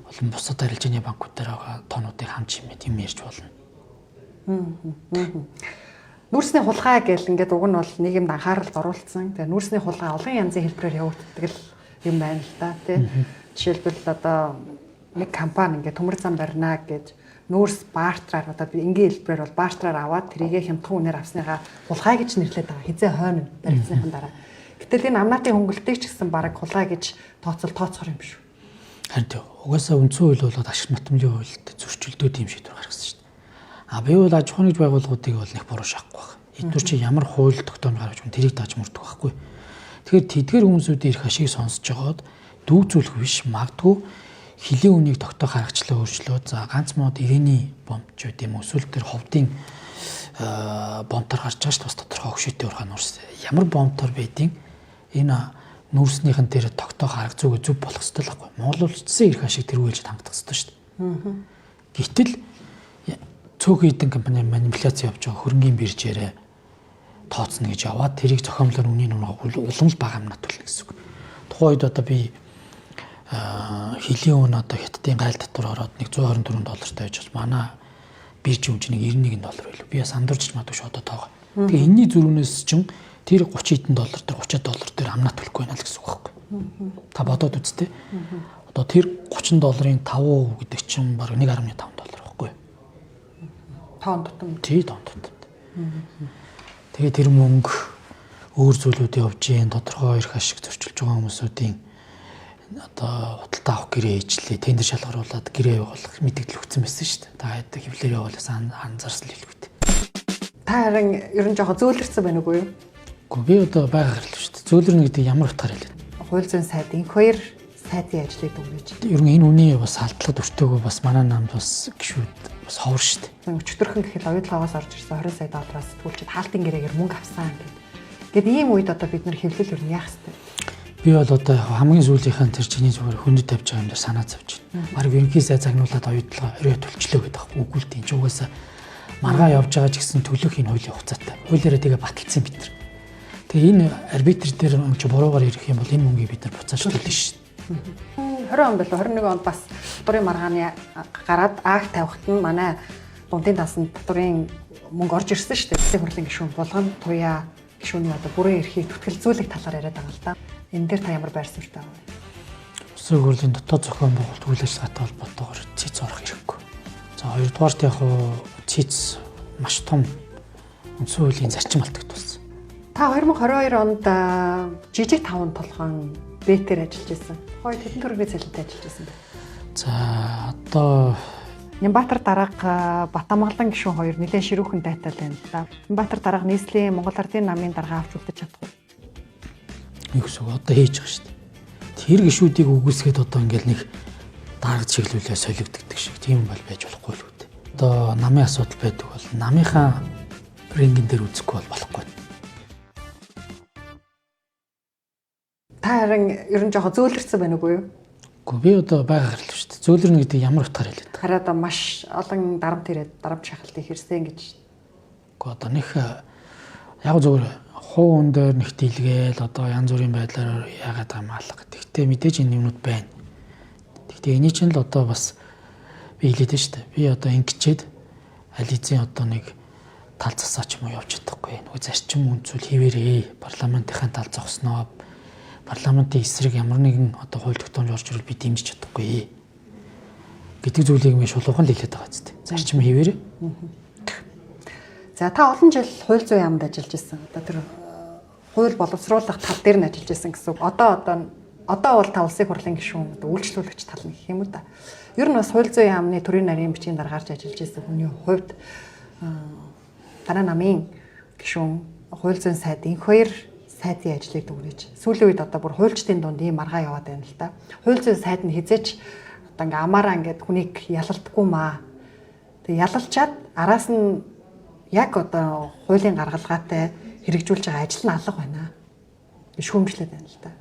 болон бусад арилжааны банкуд дээр байгаа тоонуудыг хамт чимээд юм ярьж болно. Нүрсний хулгай гэл ингээд уг нь бол нийгэмд анхааралд оруулсан. Тэгээ нүрсний хулгай олон янзын хэлбэрээр явагддаг юм байна л да тий. Жишээлбэл одоо нэг компани ингээд төмөр зам барина гэж нүүрс бартраар одоо би энгийн хэлбэрээр бол бартраар аваад тэрийгэ хямдхан үнээр авсныгаа хулгай гэж нэрлэдэг байгаа. Хизээ хойно баригдсныхан дараа. Гэтэл энэ амнаатын хөнгөлөлтийг ч гэсэн баг хулгай гэж тооцоолохоор юм шүү. Харин угаасаа үндсэн хууль болоод ашиг матамлын хуульд зөрчилдөөд юм шийдвэр гаргасан шүү дээ. Би бол аж ахуйн байгууллагуудыг бол нэг буруу шахахгүй байна. Эдгээр чи ямар хууль тогтоомж гаргаж өгөн тэрийг дааж мөрдөх байхгүй. Тэгэхээр тэдгээр хүмүүсүүд ирэх ашиг сонсож жагаад дүүцүүлэх биш магадгүй хилийн үнийг тогтоох аргачлал өөрчлөөд за ганц мод ирэний бомб ч үт юм эсвэл тэр ховдын бомбтар гарч байгаа шүү дээ бас тодорхой хөшөөтэй ургаан нуурс. Ямар бомбтар байдیں۔ Энэ нүүрснийхэн дээр тогтоох арга зүг болох ёстой л байхгүй. Монгол улсын ирэх ашиг тэргүүлж хангах ёстой шүү дээ. Гэтэл цөөхөн хэдэн компани манипуляц явж байгаа хөрөнгөний биржээрээ тооцно гэж яваад тэрийг зохиомлоор үнийн уламж бага амнат төлнө гэсэн үг. Тухайн үед одоо би хилийн үн одоо хятадын гайл татвар ороод нэг $124 байж бас манай биржийн үнэ нэг $91 байлгүй. Би бас андуурч магадгүй шүү одоо тоогоо. Тэгээ энэний зөрүүнээс чинь тэр $30 дээр $30 дээр амнат төлөхгүй байна л гэсэн үг байхгүй. Та бодоод үзтээ. Одоо тэр $30-ын 5% гэдэг чинь баг $1.5 байхгүй. Тоон тутам. Тий, тоон тутам. Тэгээ тэр мөнгө өөр зүйлүүд явж гин тодорхой ирэх ашиг зөрчилж байгаа хүмүүсүүдийн одоо худалдаа авах гэрээ ээжлээ тендер шалгаруулад гэрээ явуулах мэдээлэл өгсөн байсан шүү дээ. Та хэд хэвлэр явуулсан анзаарсан л хэлбэт. Та харин ер нь жоохон зөөлрсөн байна уугүй юу? Гэхдээ би одоо байгаа хэрэг л шүү дээ. Зөөлрөн гэдэг ямар утгаар хэлээд. Хууль зүйн сайдын хоёр сайдын ажлыг дүгнэж. Ер нь энэ үний бас алдлагад өртөөгөө бас манай намд бас гişүүд бас ховор шүү дээ. Өчтөрхөн гэхэл оюутлогоос орж ирсэн 20 сая доллараас сэтгүүлчид хаалтын гэрээгээр мөнгө авсан гэдэг. Гэт ийм үед одоо бид нар хэвлэл ер нь яах вэ? Би бол одоо хамгийн сүүлийнхэн тэр чиний зүгээр хүндэд тавьж байгаа юм дээр санаа зовж байна. Бараг ерөнхий сайд загнуулаад оюутлага орой төлчлөө гэдэг байхгүй үгүй л тийм ч угаасаа маргаа явж байгаа ч гэсэн төлөх энэ хуулийн хугацаатай. Хуулиараа тэгээ баталсан бид нар. Тэгээ энэ арбитр дээр ч буруугаар ирэх юм бол энэ мөнгийг бид нар буцааж төлнө шүү дээ. 20 он болоо 21 онд бас татварын маргааны гараад акт тавихт нь манай дундын дасанд татварын мөнгө орж ирсэн шүү дээ. Засгийн хурлын гишүүн булган туяа гишүүний одоо бүрэн эрхийг түтгэлзүүлэх талаар яриад байгаа л да. Энэ дээр та ямар байр суурьтай байна? Улсын хурлын дотоод зохион байгуулалт үйл ажиллагаатай холбоотойгоор цэц орох хэрэггүй. За хоёрдугаарт яг цэц маш том үндсэн хуулийн зарчим алдагдсан. Та 2022 онд жижиг таван толгойн бэтээр ажиллаж байсан. Хоёр хэдэн төгрөгийн цалинтай ажиллаж байсан бэ? За одоо Нямбатар дарга Батамгалан гишүүн хоёр нэлээд ширүүхэн дайтал байна л да. Нямбатар дарга нийслэлийн Монгол Ардын намын дарга авч үлдэж чадахгүй. Нэг үсэг одоо хийж байгаа шүү дээ. Тэр гişүүдийг үгүйсгээд одоо ингээл нэг дарга чиглүүлээ солигддаг шиг тийм бол байж болохгүй л үү. Одоо намын асуудал байдаг бол намынхаа рингэн дээр үзэхгүй бол болохгүй. Та харин ер нь жоохон зөөлрсөн байна уугүй юу? Гэхдээ би одоо байгаа хэрэг л шүү дээ. Зөөлрөн гэдэг ямар утгаар хэлээд. Хараа одоо маш олон дарамт ирээд дарамт шахалтыг хэрсэн гэж. Гэхдээ одоо нэг яг зөвөр хуу хүн дээр нэг дийлгээл одоо янз бүрийн байдлаар яагаад байгаа маалга. Тэгтээ мэдээж энэ юмнууд байна. Тэгтээ эний чинь л одоо бас би хэлээд шүү дээ. Би одоо ингэчээд аль эзэн одоо нэг тал засаа ч юм уу явж чадахгүй. Нөгөө зарчим үнцүүл хിവэрээ парламентын тал зогсноо. Парламентын эсрэг ямар нэгэн одоо хууль тогтоомж орж ирвэл би дэмжиж чадахгүй гэдэг зүйлийг мэ шулуухан л хэлээд байгаа зү. Зарчим хിവэрээ. За та олон жил хууль зүйн яамд ажиллаж байсан. Одоо тэр хууль боловсруулах тал дээр нь ажиллаж байсан гэсэн. Одоо бол та улсын хурлын гишүүн үйлчлүүлэгч тал нь гэх юм уу та. Ер нь бас хууль зүйн яамны төрийн нарийн бичгийн даргаарч ажиллаж байсан хүний хувьд дараа намын гишүүн хууль зүйн сайдын хоёр сайдын ажлыг дүгнэж. Сүүлийн үед одоо бүр хуульчдын дунд ийм маргаа яваад байна л да. Хууль зүйн сайд нь хизээч одоо ингээ амаараа ингээд хүнийг ялалтгүй маа. Тэг ялалчаад араас нь яг одоо хуулийн гаргалгаатай хэрэгжүүлж байгаа ажил нь алга байна. Би шүүмжлээд байна л да.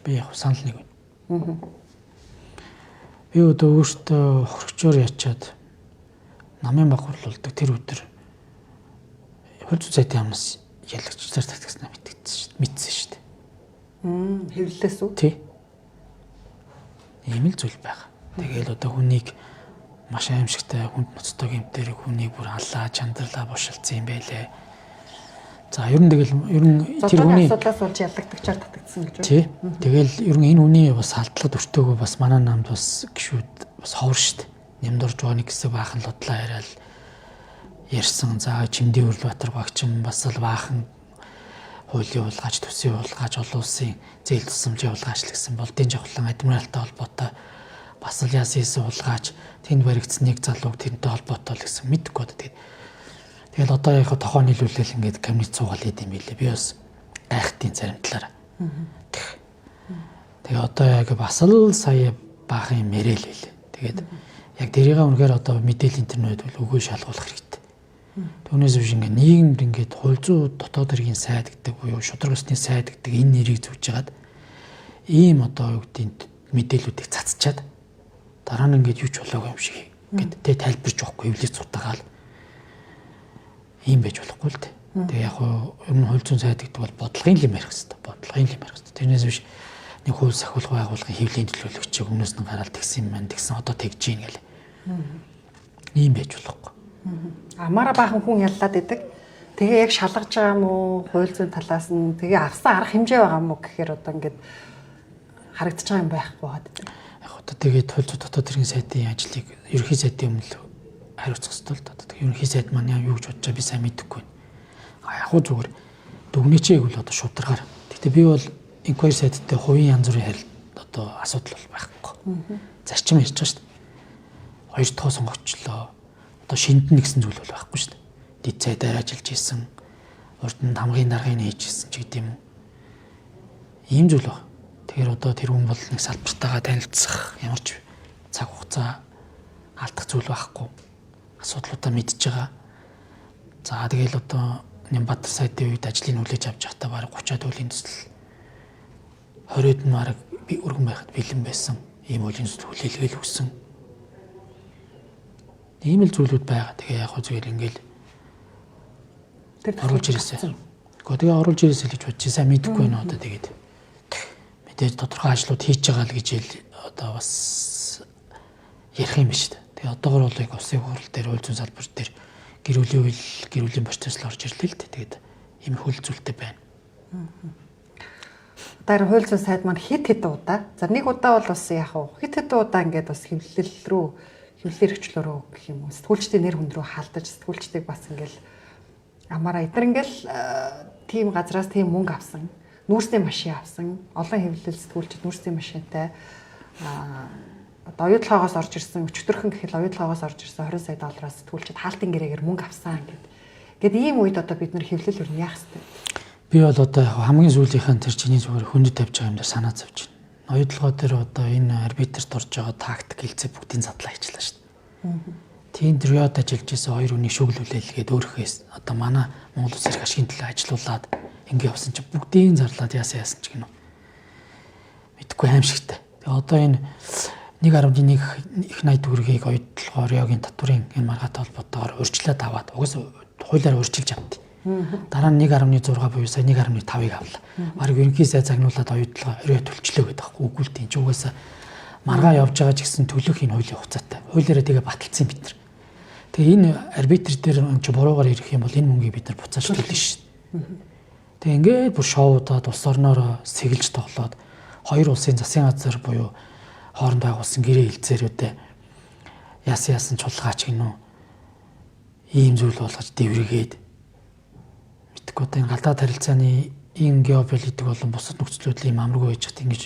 Би яг санал нэг байна. Би одоо өөртөө хоригчоор ячаад намын баг хурлуулдаг тэр өдөр хууль зүйн сайдын амнаас ялагчдаар татгснаа мэдсэн шүү дээ. Хэвлэлээс үү? Тий. Ийм л зүйл байгаа. Тэгээл одоо хүнийг маш аимшигтай хүнд ноцтой гэмтэр хүнийг бүр аллаа чандарлаа бушилцсан юм байлээ. За ер нь тэр хүний асуудлаас болж ялагдагчаар татагдсан гэж байна. Тий. Тэгэл ер нь энэ хүний бас халдлага өртөөгөө бас манай намд бас гişүүд бас ховор шүү дээ. нямдурж байгаа нэг хэсэг баахан лудлаа яриад ярьсан. За Чимдийн Өрлбаатар багчин бас л баахан хуулийн уулгач, төсвийн уулгач, олон улсын зээл тусламжийн уулгаачлагдсан болдын жавхлан адмиралтай холбоотой бас л ясээс уулгач тэнд баригдсан нэг залууг тэрнтэй холбоотой л гэсэн мэдгүй одоо тэгэл одоо яг тохоо нийлүүлэл ингээд камнит цуугаал идэм билээ. Би бас гайхтын зарим талаараа. Тэгээ одоо яг бас л сая баахан юм ярил байлээ. Тэгээд яг дэрийгээ үнэхээр одоо мэдээлэл интернет бол үгүй шалгуулах хэрэгтэй. Түүнээс биш ингээд нийгэмд ингээд хууль зүйн дотоод хэргийн сайд гэдэг буюу шударга ёсны сайд гэдэг энэ нэрийг зүүж хагаад ийм одоо юу гэдэг мэдээллүүдийг цацчаад дараа нь ингээд юу ч болоогүй юм шиг ингээд тэ тайлбарч явахгүй хөвлөж цутагаал ийм байж болохгүй л дээ. Тэгээ яг ер нь хууль зүйн сайд гэдэг бол бодлогын юм ярих хэрэгтэй. Бодлогын юм ярих хэрэгтэй. Тэрнээс биш нэг хууль сахиулах байгууллагын хэвлэлийн төлөөлөгчийг өмнөөс нь гараад тэгсэн юм байна. Тэгсэн одоо тэгж гин гэл. Ийм байж болохгүй. Амаараа баахан хүн яллаад идэг. Тэгээ яг шалгаж байгаа юм уу? Хууль зүйн талаас нь тэгээ авсан арга хэмжээ байгаа юм уу гэхээр одоо ингээд харагдаж байгаа юм байхгүй байгаад байна. Яг одоо тэгээд хууль зүйн дотоод хэргийн сайдын ажлыг ерөнхий сайдын өмнө хариуцах ёстой л доо. Тэгээд ерөнхий сайд маань юу гэж бодож байгаа би сайн мэдэхгүй байна. Яг уу зүгээр дүгнээчээг бол одоо шударгаар. Гэтэ би бол инквайри сайдтай хувийн янз бүрийн харилт одоо асуудал бол байхгүй. Зарчим ярьж байгаа шүү дээ. Хоёр тоо сонгогчлоо. Одоо шиндэн нэгсэн зүйл бол байхгүй шүү дээ. Дэд цайдаар ажиллаж исэн, урд нь хамгийн даргыг нээжсэн ч гэдэм юм. Ийм зүйл баг. Тэгэхээр одоо тэр хүн бол нэг салбартаагаа танилцах ямар ч цаг хугацаа алдах зүйл байхгүй. Асуудлуудаа мэдж байгаа. За тэгэл одоо Нямбатар сайдын үед ажлыг хүлээж авч явахдаа бараг 30-аад үеийн төсөл 20-д нь бараг би өргөн байхад бэлэн байсан. Ийм үеийн төсөл хүлээлгээл өгсөн. Ийм л зүйлүүд байгаа. Тэгээ яг хөө зүгээр ингээл оруулж ирээсэй. Гэхдээ тэгээ оруулж ирээсэй гэж бодчих. Сайн мэдэхгүй байна одоо тэгээд мэдээж тодорхой ажлууд хийж байгаа л гэж одоо бас ярих юм биш үү. Тэгээ одоогор бол яг улсын хурал дээр хууль зүйн салбар дээр гэрүүлийн процесс л орж ирлээ л дээ. Тэгээд ийм хөл зүйлтэй байна. Одоо хууль зүйн сайд маань хэд удаа. За нэг удаа бол бас яг хэд удаа ингээд бас хэвлэлээр хвчлөөрөө гэх юм уу. Сэтгүүлчдийн нэр хүнд рүү халдаж сэтгүүлчдийг бас ингээл амаараа эдгээр ингээл тийм газраас тийм мөнгө авсан. Нүүрсний машин авсан. Олон хэвлэл сэтгүүлчид нүүрсний машинтай одоо оюутлогоос орж ирсэн өчтөрхөн гэхэл оюутлогоос орж ирсэн 20 сая доллараас сэтгүүлчид хаалтын гэрээгээр мөнгө авсан гэд ийм үед одоо бид нэр хэвлэл юу яах вэ? Би бол одоо хамгийн сүүлийнхэн тэр чиний зүгээр хүндэд тавьж байгаа юм дээр санаа зовж байна. Оюутлогоо дээр одоо энэ арбитрт орж байгаа тактик хэлцээ бүгдийн задлаа хийчлаа шүү дээ. Тийм риод ажиллаж исэн хоёр хүний шүглүүлээлгээд өөрөхөөс одоо манай Монгол Улс ирэх ашигын төлөө ажилуулад ингэ явсан чинь бүгдийн зарлаад яасан ч гинөө. Мэдхгүй аимшигтай. Тэгээ одоо энэ 1.1 их 80 төгрөгийг оюутлогоо Риогийн татврын энэ маргаатай холбоотойгоор урьдчилаад аваад угсаа хуулиар урьдчилж авдээ. Дараа нь 1.6 буюу сая 1.5-ыг авлаа. Бараг ерөнхий сайд загнуулаад оюутлогоо Рио төлчлөө гэдэг аахгүй үгүй л тийм ч угаасаа маргаа явж байгаа ч гэсэн төлөх энэ хуулийн хугацаатай. Хуулиараа тэгээ баталсан бид нар. Тэгээ энэ арбитр дээр ч буруугаар ирэх юм бол энэ мөнгийг бид нар буцааж төлнө шүү дээ. Тэгээ ингээд бүр шоудаад улс орноор сэгэлж тоглоод хоёр улсын засгийн газар буюу хооронд байгуулсан гэрээ хилцээрүүдээ яасан чулгаач гинөө ийм зүйл болгож дэвргээд мэдгүй одоо энэ гадаад харилцааны энэ геополитик болон бусад нөхцөл байдлын амаргүй байж хат ингэж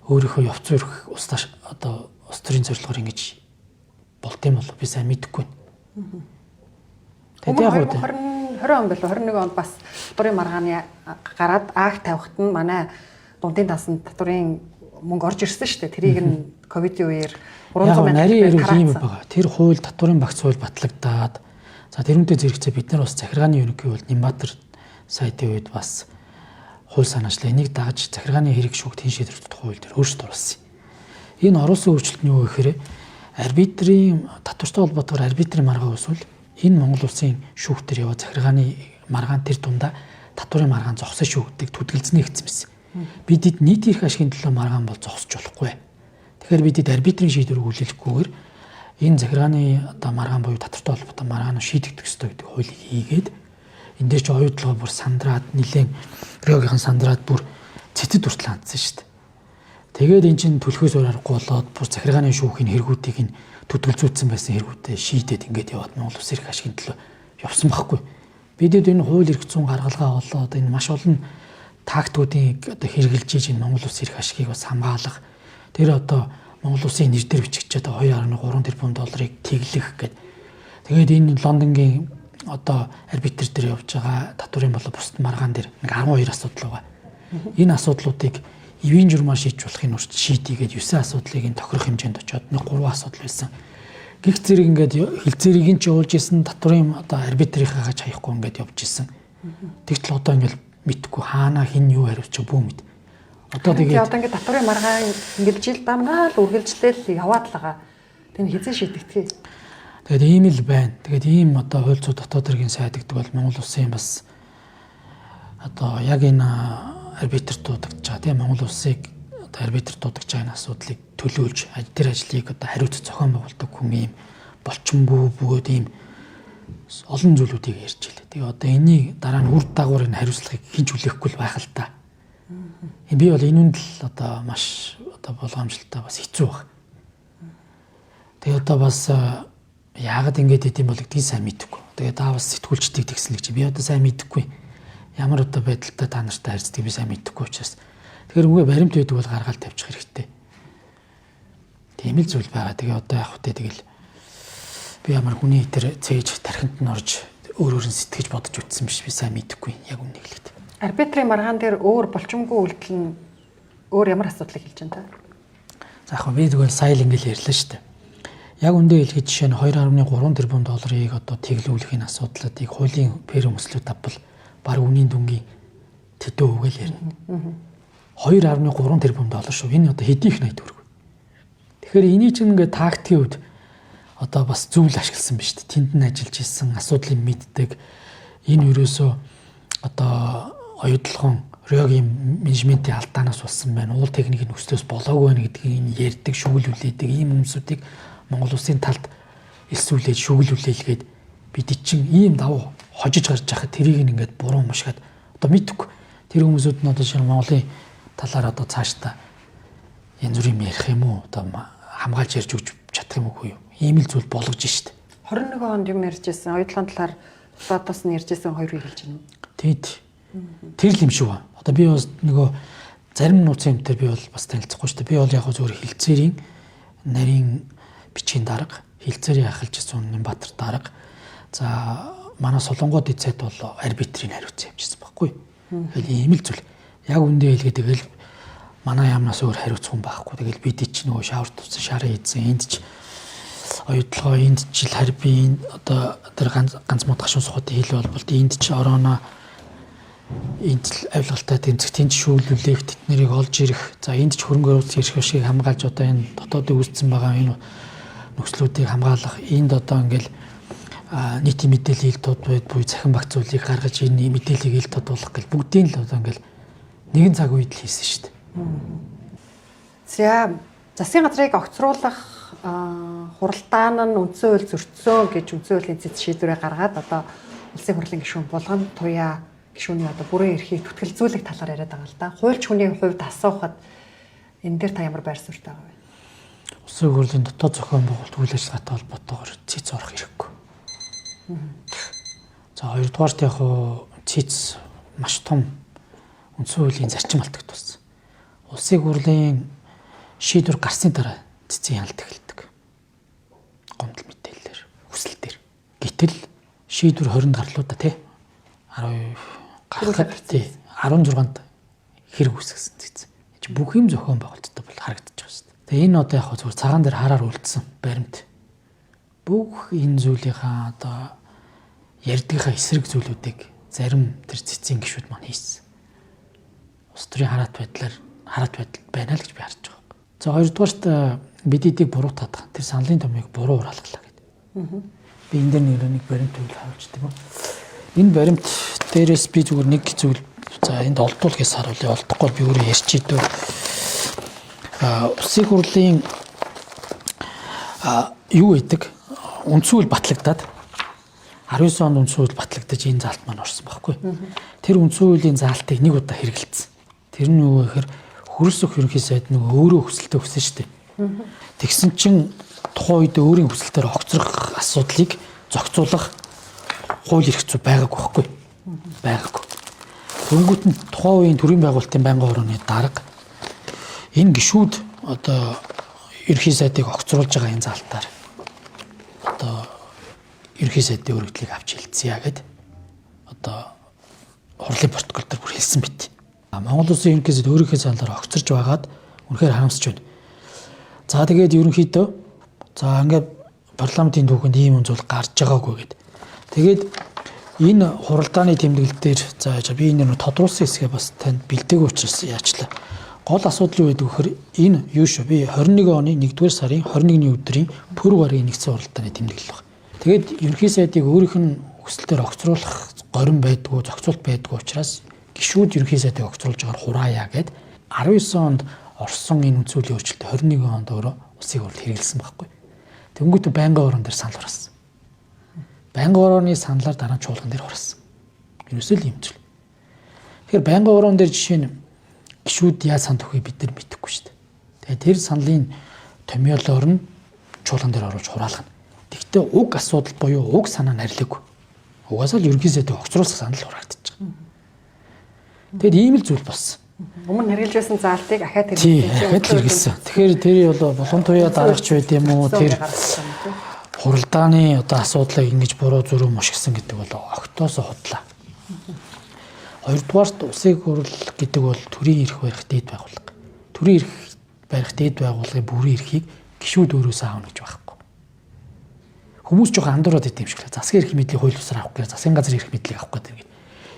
өөрийнхөө явц өрх устдаа одоо улс төрийн зорилгоор ингэж болт юм бол би сайн мэдэхгүй байна. Тэгээд яг 20 он билүү 21 онд бас татврын маргааны гараад акт тавихт нь манай дундын тасанд татврын мөнгө орж ирсэн шүү дээ. Тэрийг нь ковидын үеэр 300 мянган нарийн ийм байгаа. Тэр хууль татврын багц хууль батлагдаад за тэрүүнтэй зэрэгцээ бид нар бас захиргааны ерөнхий хууль Нямбатар сайдын үед бас хууль санаачлаа. Энийг дагаж захиргааны хэрэг шүүгт хэн шийдвэрлэх хууль дээр өөрчлөлт оруулсан. Энэ оруулсан өөрчлөлт нь юу гэхээр арбитрийн татвартай холбоотойгоор арбитрийн маргаа усвал энэ Монгол улсын шүүхтэр яваа захиргааны маргаан тэр дундаа татврын маргаан зогсож шүүгдэг түтгэлцнээ гэсэн мэт. Бидэд нийт эрх ашигын төлөө маргаан бол зогсож болохгүй. Тэгэхээр бидэд арбитрийн шийдвэрийг хүлээлгөхгүйгээр энэ захиргааны одоо маргаан буюу татвартай холбоотой маргаан шийдэгдэх ёстой гэдэг хуулийг хийгээд энэ дээр ч оюутлогоо бүр сандраад нилээн Риогийнхан сандраад бүр цэцэд хүртэл хандсан шүү дээ. Тэгээд эн чинь түлхээс өөр аргагүй болоод бүр захиргааны шүүхийн хэрэгүүдийг нь төдөлзүүлсэн байсан хэрэгүүдээ шийдээд ингээд яваад Монгол Улс эрх ашигын төлөө явсан байхгүй. Бидэд энэ хууль эрх зүйн гаргалгаа болоод энэ маш олон тактикуудыг одоо хэрэгжилж ийж энэ Монгол Улс эрх ашигыг бас хамгаалах тэр одоо Монгол Улсын нэр дээр бичигчээд 2.3 тэрбум долларыг тэглэх гэдэг. Тэгээд энэ Лондонгийн одоо арбитр дээр явж байгаа татварын болоо бусад маргаан дээр нэг 12 асуудал байгаа. Энэ асуудлуудыг эвийн журмаар шийдэж болохын урьд шийдийгээд 9 асуудлыг нь тохирох хэмжээнд очиод нэг 3 асуудал байсан. Гих зэрэг ингээд хил зэрийг нь ч явуулж исэн татварын одоо арбитрийнхаа хаяхгүй ингээд явж исэн. Тэгтэл одоо ингээд мэдхгүй хаана хин юу хариуцчих бүү мэд. Одоо тэгээд одоо ингээд татварын маргаан ингээд жил дамгаал үргэлжлээл яваад л байгаа. Тэнд хизээ шийдэгдэх. Тэгээд ийм л байна. Тэгээд ийм одоо хууль зүйн дотоод хэргийн сайд гэдэг бол Монгол Улсын бас одоо яг энэ арбитр дуудагч байгаа тийм Монгол Улсыг одоо арбитр дуудагч байгаа энэ асуудлыг төлөөлж тэр ажлыг одоо хариуцах зохион байгуулдаг хүн ийм болчингүй бөгөөд ийм олон зүйлүүдийг ярьж илээ. Тэгээ одоо энийг дараа нь үр дагавар энэ хариуцлагыг хинч хүлээхгүй л байх л та. Би бол энэ үнд л одоо маш одоо болгоомжлолтой бас хэцүү баг. Тэгээ одоо бас яагаад ингэж идэм бол гэдгийг сайн мэдэхгүй. Тэгээ та бас сэтгүүлчдийг тэгсэн л гэж би одоо сайн мэдэхгүй. Ямар одоо байдалтай та нартай харьцдаг би сайн мэдэхгүй учраас. Тэгэхээр үгүй баримт байдаг бол гаргаал тавьчих хэрэгтэй. Тийм л зүйл байгаа. Тэгээ одоо яг хөтэ тэгэл би ямар хүний тэр цээж тархинд нь орж өөр өөрн сэтгэж бодож үтсэн биш би сайн мэдэхгүй. Яг үнэ хэлээд. Арбитрийн маргаан дээр өөр болчмгүй үйлдэл нь өөр ямар асуудлыг хэлж байна та? За яг би тэгвэл сая л ингээл ярьлаа шүү дээ. Яг үндэ хэлэхэд жишээ нь 2.3 тэрбум долларыг одоо тэглүүлэхийн асуудлуудыг хуулийн ферм өслөд авбал баг үнийн дүнгийн төдөө үгээл ярина. 2.3 тэрбум доллар шүү. Энэ одоо хэдийн их найд төгрөг. Тэгэхээр эний чинь ингээд тактикийн үед одоо бас зөв л ашигласан биз дээ. Тэнд нь ажиллаж исэн, асуудлыг мэддэг. Энэ ерөөсөө одоо оюутлогын Рёгийн менежментийн алдаанаас болсон байна. Уул техникийн өслөөс болоогүй байна гэдгийг ярьдаг, шүглүүлээдэг ийм хүмүүсүүдийг Монгол Улсын талд элсүүлээд шүглүүлээлгээд бид чинь ийм давуу хожиж гарч яхад тэрийг ингээд буруу мушгаад одоо мэдхгүй. Тэр хүмүүсүүд нь одоо шинэ Монголын талаар одоо цаашдаа янз бүрийн ярих юм уу одоо хамгаалж ярьж өгч чадах юм уу юу? Ийм л зүйл болгож штт. 21 онд юм ярьж байсан. Оюутлогын талаар дотоос нь ярьж байсан хоёрыг хэлж байна. Тэгэд тэр л юм шиг ба. Одоо би бас нөгөө зарим нууцын юмтер би бол бас танилцахгүй шүү дээ. Би бол яг зөвхөн хилцээрийн нарийн бичгийн дарга, хилцээрийн ахалж сунны Баатар дарга. За манай Солонгод эцэд бол арбитрийн хариуцсан явжсэн байхгүй. Тэгэл ийм л зүйл. Яг үндэ хэлгээд тэгэл манай яамнаас өөр хариуцах хүн байхгүй. Тэгэл бид ч нөгөө шавар тувсан шарын эзэн энд ч оюутлогоо энд ч харбийн одоо тэр ганц модах шин сухатын хил болбол энд ч орооно энд л авилгалтай тэмцэгтийн шүүлүүлэх тэднийг олж ирэх. За энд ч хөрөнгө оруулалт ирэх шиг хамгаалж одоо энэ дотоодыг үүссэн байгаа энэ нөхцлүүдийг хамгаалах энд одоо ингээл нийтийн мэдээлэл тод байд буй захин багц зүйлийг гаргаж энэ мэдээллийг ил тодуулах гэл бүгдийн л одоо ингээл нэгэн цаг үед л хийсэн шүү дээ. За засгийн газрыг огцруулах хуралдаан нь үндсэн хууль зөрчсөн гэж үндсэн хуулийн цэц шийдвэрээ гаргаад одоо улсын хурлын гишүүн Булган Туяа гишүүний одоо бүрэн эрхийг түтгэлзүүлэх талаар яриад байгаа л да. Хуульч хүний хувьд асуухад энэ дээр та ямар байр суурьтай байгаа вэ? Улсын хурлын дотоод зохион байгуулалт үйл ажиллагаатай холбоотойгоор цэц орох хэрэггүй. За хоёрдугаарт яг цэц маш том үндсэн хуулийн зарчим алдагдсан. Улсын хурлын шийдвэр гарсны дараа цэцэн яналт эхэлдэг. Гомдол мэдээлэлээр, хүсэлтээр. Гэтэл шийдвэр 20-нд гарлуу да тий. 16-нд хэрэг үүсгэсэн цэцэн. Бүх юм зохион байгуулалттай бол харагдаж байгаа шүү дээ. Тэгээ энэ одоо яг зөвхөн цагаан дээр хараар үлдсэн баримт. Бүх энэ зүйлийнхаа одоо ярьдгийнхаа эсрэг зүйлүүдийг зарим тэр цэцэн гишүүд маань хийсэн. Улс төрийн хараат байдал байна л гэж би харж байгаа. За хоёрдугаарт бид эдийг буруутаад байгаа. Тэр саналын томыг буруу уралглаа гэдэг. Би энэ дээр нэг баримт үйл харуулж тийм үү. Энэ баримт дээрээс би зүгээр нэг зүйл за энд олдуулахыг харуулъя. Олдохгүй би өөрөө ярьж идэв. Улсын хурлын юу гэдэг үндсэн хууль батлагдаад 19 онд үндсэн хууль батлагдаж энэ заалт маань орсон байхгүй. Тэр үндсэн хуулийн заалтыг нэг удаа хэрэгэлсэн. Тэр нь юу гэхээр хөрөлсөх ерөнхий сайд нэг өөрөө хүсэлтэд өгсөн шүү дээ. Тэгсэн чинь тухайн үед өөрийн хүсэлтээр огцрох асуудлыг зохицуулах хууль эрх зүй байгаагүй байхгүй. Байгаагүй. Дөнгөт нь тухайн үеийн төрийн байгуулалтын байнгын хорооны дарга энэ гишүүд одоо ерөнхий сайдыг огцруулж байгаа энэ залтаар одоо ерөнхий сайдын өргөдлийг авч хэлцгээе гэд одоо хурлын протокол дээр бүр хэлсэн мэт. Монгол Улсын ерөнхий сайд өөрийнхөө саналаар огцорж байгаад үнэхээр харамсаж байна. За тэгээд ерөнхийдөө за ингээд парламентын түүхэнд ийм зүйл гарч байгаагүй гэд. Тэгээд энэ хуралдааны тэмдэглэл дээр за би энэ нэг тодруулсан хэсгээ бас танд бэлдээг учраас яачлаа. Гол асуудал юу гэдэг вэхээр энэ юу шүү би 21 оны 1-р сарын 21-ний өдрийн пүрэв гарагийн нэгдсэн хуралдааны тэмдэглэл баг. Тэгээд ерөнхий сайдыг өөрийнх нь хүсэлтээр огцруулах горин байдгүй, зохицуулт байдгүй учраас гишүүд ерөнхий сайдыг огцруулж байгаа хураая гэд 19 онд орсон энэ үзүүллийн өөрчлөлт 21 онд өөрөө улсын хурлд хэрэгэлсэн байхгүй. Тэнгүүт байнгын орон дээр санал хураасан. Байнгын орооны саналаар дараа нь чуулган дээр хураасан. Ерөөсөө л юм зүйл. Тэгэхээр байнгын орон дээр жишээ нь гишүүд яаж санд өгөхийг бид нар мэдэхгүй шүү дээ. Тэгээд тэр саналын томьёолоор нь чуулган дээр оруулж хураалгана. Тэгвэл уг асуудал буюу уг санаа нь арилаагүй. Угаасаа л ерөнхий сайдыг огцруулах санал хураагдаж байгаа. Тэгэд ийм л зүйл болсон. Өмнө хэрэгжилж байсан заалтыг ахаад хэрэгэлсэн. Тэгэхээр тэр бол булган туяа дарагч байд юм уу? Тэр хуралдааны одоо асуудлыг ингэж буруу зүрх мушгсан гэдэг бол огтоос худлаа. Хоёрдугаарт улсын хурл гэдэг бол төрийн эрх барих дээд байгууллага. Төрийн эрх барих дээд байгууллагын бүрийн эрхийг гишүүд өөрөөсөө аавна гэж байхгүй. Хүмүүс жоохон андуураад идэв юм шиг л засгийн эрх мэдлийг хууль бусаар авах гэж засгийн газрын эрх мэдлийг авах гэдэг.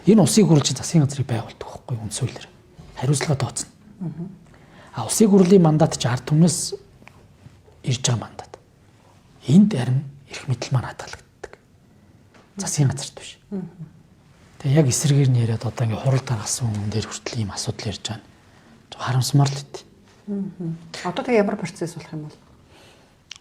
Энэ улсын хурлын засгийн газрыг байгуулдаг байхгүй үндсүүлэр. Хариуцлага тооцно. Улсын хурлын мандат ч ард түмнээс ирж байгаа мандат. Энд харин эрх мэдэл маань хадгалагддаг. Засгийн газарт биш. Тэгээ яг эсрэгээр нь яриад одоо ингээ хурал даргасан хүн дээр хүртэл ийм асуудал ярьж байгаа. Харамсмар л үт. Одоо тэгээ ямар процесс болох юм бол?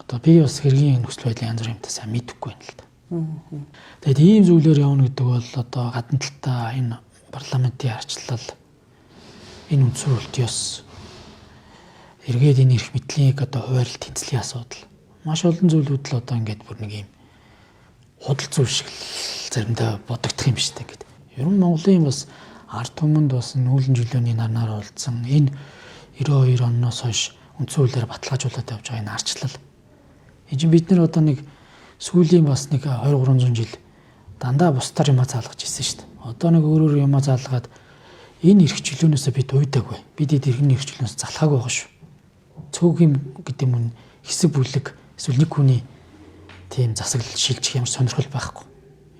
Одоо би бас хэргийн нөхцөл байдлын янз бүрийн юмтай сайн мэдэхгүй байна л да. Тэгээд ийм зүйлээр явна гэдэг бол одоо гадна талдаа энэ парламентын арчлал энэ үндсэн хууль ёс эргээд энэ эрх мэдлийг одоо хуваарлт тэнцлийн асуудал маш олон зүйлүүд л одоо ингээд бүр нэг юм худал зүйл шиг заримдаа бодогдох юм шүү дээ ингээд. Ер нь Монголын бас ард түмэнд бас нүүлэн жилийн нарнаар олдсон энэ 92 оноос хойш үндсэн хуулиар баталгаажуулаад явж байгаа энэ арчлал. Энэ чинь бид нар одоо нэг сүүлийн бас нэг 200-300 жил дандаа бусдаар юм заалгаж ирсэн шүү дээ. Одоо нэг өөрөөр юм заалгаад энэ эрх чөлөөнөөсөө бид уйдаагүй. Бид иргэн эрх чөлөөнөөс залхаагүй байгаа шүү. Цөөх юм гэдэг юм хэсэг бүлэг эсвэл нэг хүний тийм засаглал шилжих ямар сонирхол байхгүй.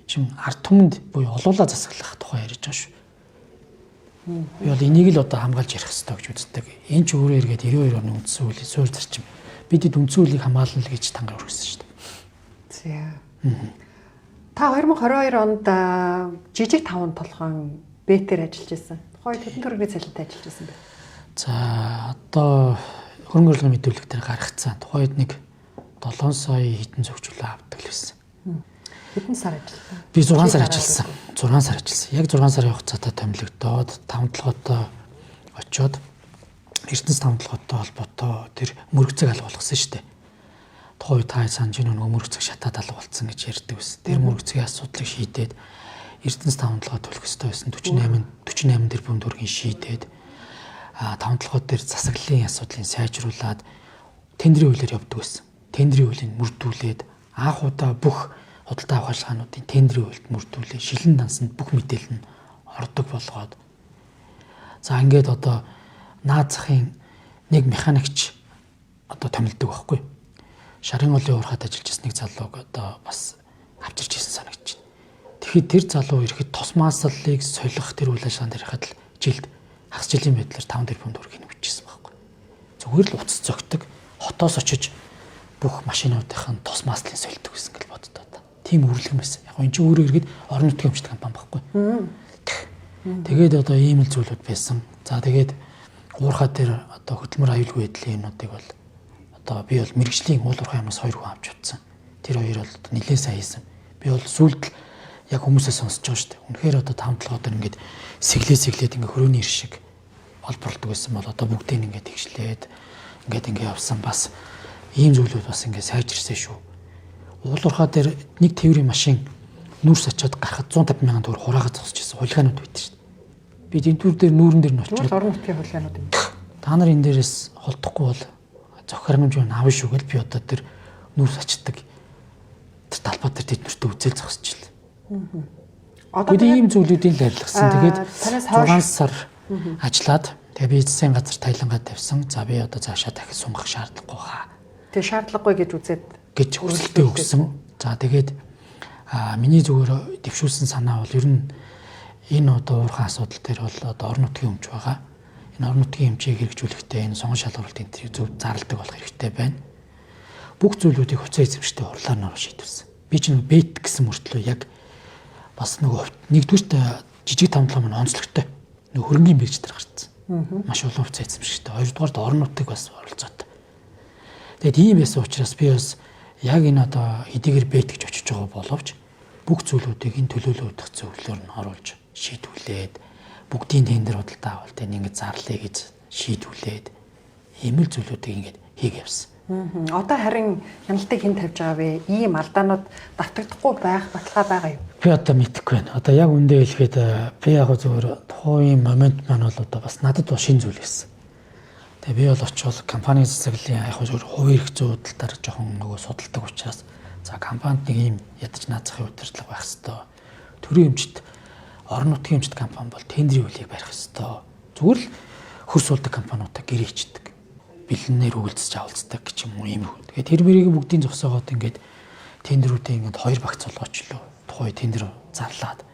Чин ард түмэнд буюу олуулаа засаглах тухай ярьж байгаа шүү. Би бол энийг л одоо хамгаалж ярих хэрэгтэй гэж үздэг. Энэ ч өөрөө эргээд 92 оны үндсэн хуулийн суурь зарчим. Бидэд үндсэн хуулийг хамгаална л гэж тангаар өргөсөн шүү дээ. Та 2022 онд жижиг таван толгойн бэтээр ажиллаж байсан. Тухайн төдөн төрөний цалинтай ажиллаж байсан бэ? За одоо хөрөнгө оруулалтын мэдүүлэг дээр гаргацсан. Тухайд нэг 7 сая хэдэн зөвчүүлээ авдаг л байсан. Хэдэн сар ажилласан? Би 6 сар ажилласан. 6 сар ажилласан. Яг 6 сарын хугацаатай томилогдоод 5 толгойтой очиод Эрдэнэс 5 толгойтой холбоотой тэр мөрөгцөг алга болгосон шүү дээ. Тухайн үед та санаж нөгөө мөрөгцөг шатаад алга болсон гэж ярьдаг байсан. Тэр мөрөгцөгийн асуудлыг шийдээд Эрдэнэс 5 толгой төлөх ёстой байсан 48 тэрбум төгрөгийн шийдээд 5 толгой дээр засаглалын асуудлыг сайжруулад тендерийн хуулиар явдаг байсан. Тендерийн хуулийг мөрдүүлээд анх удаа бүх худалдаа авах ажиллагаануудын тендерийн хуульд мөрдүүлээ. Шилэн дансанд бүх мэдээлэл нь ордог болгоод за ингээд одоо наад захын нэг механикч одоо томилдог байхгүй. Шарын голын уурхад ажиллаж ирсэн нэг залууг одоо бас авчирч ирсэн санагдаж байна. Тэгэхэд тэр залуу ирэхэд тос маслыг солих тэр үйл ажиллагаанд ярихад л жилд хагас жилийн байдлаар 5 тэрбум төгрөгийг өгчээсэн байхгүй. Зүгээр л уцас зөгтөг хотоос очиж бүх машинуудын тос маслыг сольдог гэсэн гэл боддоо та. Тийм үрлэгэн байсан. Яг энэ чинь өөрөө иргэд орон нутгийн өмчт компани байхгүй. Тэгээд одоо ийм л зүйлүүд байсан. За тэгээд уурхаа дээр одоо хөдөлмөр аюулгүй байдлын юмнуудыг бол одоо би бол мэрэгжлийн уул уурхай юмас 2 хүн авч утсан. Тэр хоёр бол нэлээд сайн хийсэн. Би бол сүлд яг хүмүүсээ сонсож байгаа шүү дээ. Үнэхээр одоо 5 толгой дээр ингээд сэглээд ингээд хөрөөний ир шиг холборлдог байсан бол одоо бүгдийг ингээд тэгшлээд ингээд явсан бас ийм зүйлүүд бас ингээд сайжирсан шүү. Уулуурхаа дээр нэг тээврийн машин нүүрс очиод гарахад 150 мянган төгрөг хураагаад зогсож байсан хулигайнууд байд шүү. Би тентүр дээр нүүрэн дээр нь очиод орон нутгийн хулигайнууд юм. та нар энэ дээрээс холдохгүй бол зохиромж юу аав шүү гэж би одоо тэр нүүрс очдаг. Тэр талбай дээр тэднэртээ үзэл зогсчихлээ. Одоо бид ийм зүйлүүдийн л арилгасан. Тэгээд танаас 6 сар ажиллаад тэгээ би засгийн газар тайлангаа тавьсан. За би одоо цаашаа дахиж сунгах шаардлагагүй хаа. тэг шаардлагагүй гэж үзээд гэж хүсэлтээ өгсөн. За тэгээд миний зүгээр дэвшүүлсэн санаа бол ер нь энэ одоо уурхайн асуудал дээр бол одоо орон нутгийн өмч байгаа. Энэ орон нутгийн эмчийг хэрэгжүүлэхдээ энэ сонгон шалгуулалтын зөв зарладаг болох хэрэгтэй байна. Бүх зүйлүүдийг хуцаа эзэмштэй хурлаар нь шийдвэрсэн. Би чинь бэт гэсэн мөртлөө яг бас нөгөө нэгдүгээр жижиг тамдлаа маань онцлогтой. Нөгөө хөрөнгөний бэрж дээр гарцсан. Маш олон хуцаа эзэмштэй. Хоёрдугаард орон нутгийг бас оролцоотой. Тэгээд ийм байсан учраас би бас яг энэ одоо эдгээр бэт гэж очиж байгаа боловч бүх зүйлүүдийг энэ төлөөлөл удах зөвлөлөөр нь оруулж шийдвүлээд бүгдийн тендер худалдаа авалт энэ ингэ зарлая гэж шийдвүлээд ийм л зүйлүүдийг ингэж хийх явсан. Одоо харин хяналтыг хэн тавьж байгаа вэ? Ийм алдаанууд давтагдахгүй байх баталгаа байгаа юу? Би одоо мэдэхгүй байна. Одоо яг үндэ хэлэхэд би яг зөвөр тухайн момент маань бол одоо бас надад бол шин зүйл байсан. Тэгээ би бол очиод компани засаглалын яг зөвөр хувийн эрх зүйн талаар жоохон нөгөө судалдаг учраас за компанид нэг ийм ядаж наацахын удирдлага байх хэвээр. Төрийн эмчт орон нутгийн эмчт компани бол тендерийн хөлийг барих хэвээр. Зүгээр л хөрс суулдаг компаниудаа гэрээ хийдэг. Бэлэнээр үйлдэж авалцдаг гэж юм уу ийм. Тэгээд тэр мэрийг бүгдийн зогсоогоод ингээд тендерүүдээ ингээд хоёр багц болгоочлоо. Тухай тендер зарлаад.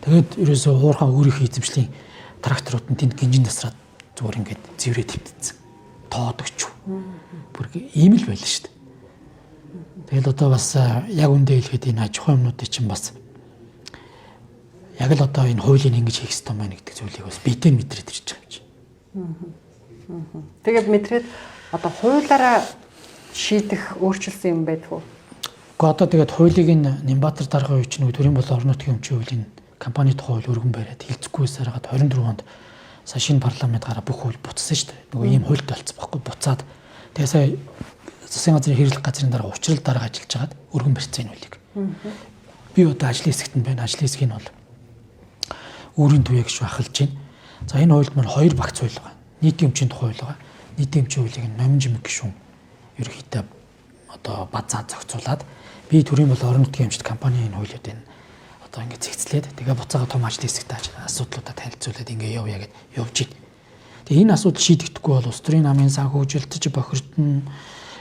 Тэгээд ерөөсөө уурхаа өөрийнхөө эзэмшлийн тракторууд нь тэнд гинжин тасраад зүгээр ингээд зэврээ твтцсэн. Тоодогч. Бүр ийм л байлаа шүү дээ. Тэгэл одоо бас яг үндэ хэлэхэд энэ аж ахуйн юмнуудыг чинь бас яг л одоо энэ хуулийн ингэж хийх ёстой маань гэдэг зүйлийг бас бидээ мэдрээд ирж байгаа юм чи. Тэгээд мэдрээд одоо хуулаараа шийдэх өөрчлөсөн юм байдгүй. Гэхдээ одоо тэгээд хуулийг Нямбатар даргын үеч нэг төрийн болон орон нутгийн өмчийн хуулийн компани тухай хууль өргөн бариад хилцэхгүйс хараад 24 онд сая шинэ парламент гараа бүх хууль буцсан шүү дээ. Нөгөө ийм хуультай болцсон байхгүй буцаад тэгээд сая засгийн газрын хэрэглэх газрын дараа учрал дарга ажиллаж хагаад өргөн барьсан энэ хуулийг. Би одоо ажлын хэсэгт нь байна. Ажлын хэсэг нь бол өөрийн төвийг шүү ахалж байна. За энэ хуульд маань хоёр багц хууль байгаа. Нийтийн өмчийн тухай хууль байгаа. Нийтийн өмчийн хуулийг номин жимэг гишүүн ерөнхийдөө одоо базаа зохицуулаад би төрийн бол орон нутгийн эмчт компанийн энэ хуулиудыг одоо ингэ зэгцлээд тэгээ буцаага том ажлын хэсэгт асуудлуудаа танилцуулаад ингэ явъя гэд явж байна. Тэгээ энэ асуудал шийдэгдэхгүй бол улс төрийн намын санхүүжилтж бохирдно.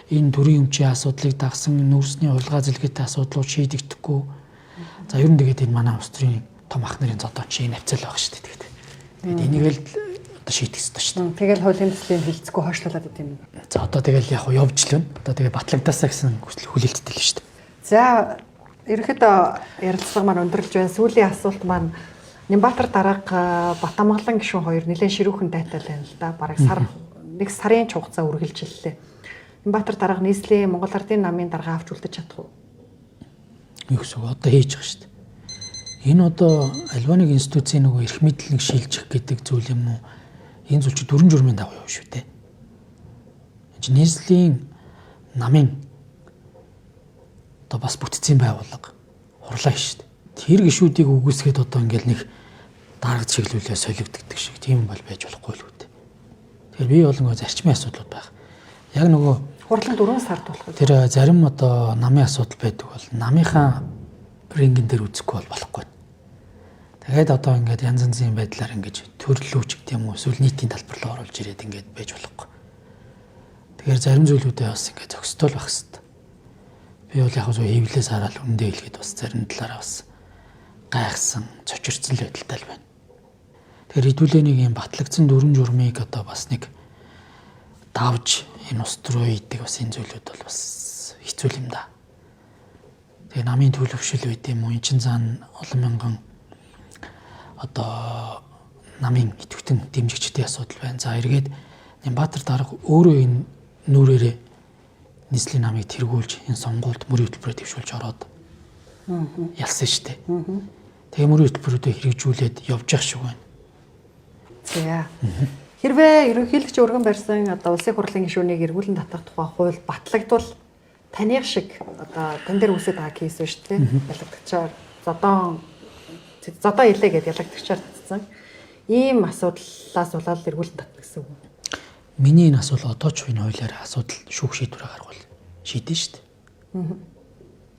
Энэ төрийн өмчийн асуудлыг дагсан нүүрсний урилга зэлгээтэй асуудлууд шийдэгдэхгүй. За ер нь тэгээд энэ манай улс төрийн том ах нарын зодон чи навцал байх шүү дээ. Тэгээд энийг л одоо шийдэх ёстой шүү дээ. Тэгэл хуулийн төслийн хилцэхгүй хойшлуулад идэв юм. За одоо тэгэл яг явж л байна. Одоо тэгээ батлагдаасаа гэсэн хүлээлттэй л шүү дээ. За ерөнхийдөө ярилцлага маань өндөрлж байна. Сүүлийн асуулт маань Нямбатар дарга Батамгалан гишүүн хоёр нэлээд ширүүхэн тайтал байна л да. Бараг нэг сарын ч хугацаа үргэлжиллээ. Нямбатар дарга нийслэлийн Монгол Ардын намын дарга авч үлдэж чадах уу? Юу гэсэн одоо хийж байгаа шүү дээ. Энэ одоо альва нэг институцийн нөгөө эрх мэдлийг шилжих гэдэг зүйл юм уу? Энэ зүйл чи дүрэн журмын дагуу явна шүү дээ. Энд нийслэлийн намын одоо бас бүтцийн байгууллага хурлаа шүү дээ. Тэр гишүүдийг үгүйсгээд одоо ингээл нэг дарга чиглүүлээ солигддаг шиг тийм бол байж болохгүй л үү. Тэгэхээр би бол нөгөө зарчмын асуудлууд байх. Яг нөгөө хурлын 4 сард болох үү? Тэр зарим одоо намын асуудал байдаг бол намынхаа рингэн дээр үзэхгүй бол болохгүй. Тэгээд одоо ингээд янз янзын байдлаар ингэж төрлөөч гэдэг юм уу эсвэл нийтийн талбар руу оруулж ирээд ингээд байж болохгүй. Тэгэхээр зарим зүйлүүдээ бас ингээд зөкстөл байх хэрэгтэй. Би бол яг зөв хөвлөөс хараад үндэ хэлгээд бас зарим талаараа бас гайхсан, цочирцсан л байдалтай л байна. Тэгэхээр хэдүүлээ нэг юм батлагдсан дүрэн журмыг одоо бас нэг давж энэ ус руу идэг бас энэ зүйлүүд бол бас хэцүү юм да. Тэгээ намын төлөвшил байд юм уу? Энд чинь зан олон мянган одоо намын идэвхтэн дэмжигчдийн асуудал байна. За эргээд Нямбатар дарга өөрөө энэ нүрээрээ нийслэлийн намыг тэргүүлж энэ сонгуульд мөрийн хөтөлбөрөөр дэвшүүлж ороод ялсан шүү дээ. Тэгээ мөрийн хөтөлбөрөөрөө хэрэгжүүлээд явж явах шиг байна. За. Хэрвээ ерөнхийлөгч өргөн барьсан одоо улсын хурлын гишүүнийг эргүүлэн татах тухай хууль батлагдвал таних шиг одоо тань дээр үсэт байгаа кейс байна шүү дээ. Ялагдагчаар зодоо илээ гэдээ ялагдагчаар татсан. Ийм асуудлаас болоод эргүүлэн татна гэсэн үг. Миний энэ асуулт одоо ч энэ хуулиар асуудал шүүх шийдвэрээ гаргуул шийдэн шүү дээ.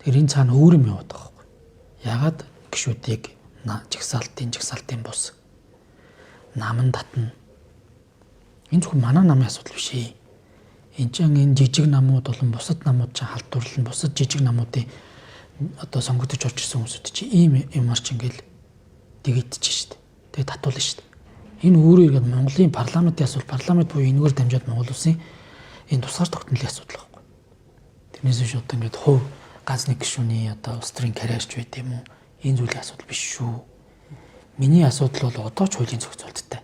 Тэгэхээр энэ цаана өөр юм яваад байгаа байхгүй. Ягаад гишүүдийг жигсаалтын бус наман татна. Энэ зөвхөн манай намын асуудал биш ээ. Энэ чинь энэ жижиг намууд болон бусад намууд чинь халдварлан бусад жижиг намуудын одоо сонгогдож орж ирсэн хүмүүсүүд чинь ийм юмар ч ингээл дэгдэж шít. Тэгээ татуулна шít. Энэ өөрөө ирээд Монголын парламентын асуудал, парламент буюу энэгээр дамжаад Монгол улсын энэ тусгаар тогтнолын асуудал байхгүй. Тэрнээс биш одоо ингээд хувь ганц нэг гишүүний одоо улс төрийн карьерч байт юм уу? Энэ зүйлийн асуудал биш шүү. Миний асуудал бол одоо ч хуулийн зохицуулттай.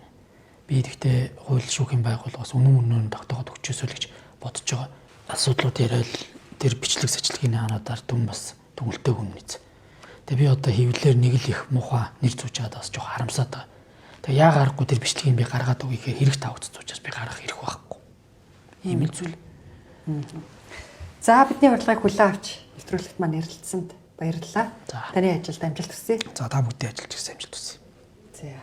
Би гэхдээ хууль шүүхийн байгууллагаас үнэн тогтооход өгчөөсөө л гэж бодож байгаа. Асуудлууд яриад тэр бичлэг сачлагийн хаануудаар дүн бас дүнэлтэй хүн мэд. Тэгээ би одоо хөвлөөр нэг л их муухай нэр зүүж чадаад бас жоох харамсаад байгаа. Тэгээ яа гарахгүй тэр бичлэгийг би гаргаад өгөх хэрэг тавцж учраас би гаргах хэрэг байхгүй. Ийм л зүйл. За бидний урилгыг хүлээн авч нэвтрүүлэгт маань ярилцсанд баярлалаа. Таны ажилд амжилт хүсье. За та бүдгийн ажиллаж ирсэн амжилт хүсье. За.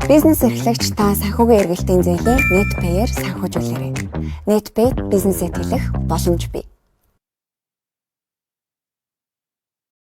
Бизнес эрхлэгч та санхүүгийн эргэлтийн зүйлийн NetPay-ээр санхүүжүүлээрэй. NetPay бизнесээ тэлэх боломж бий.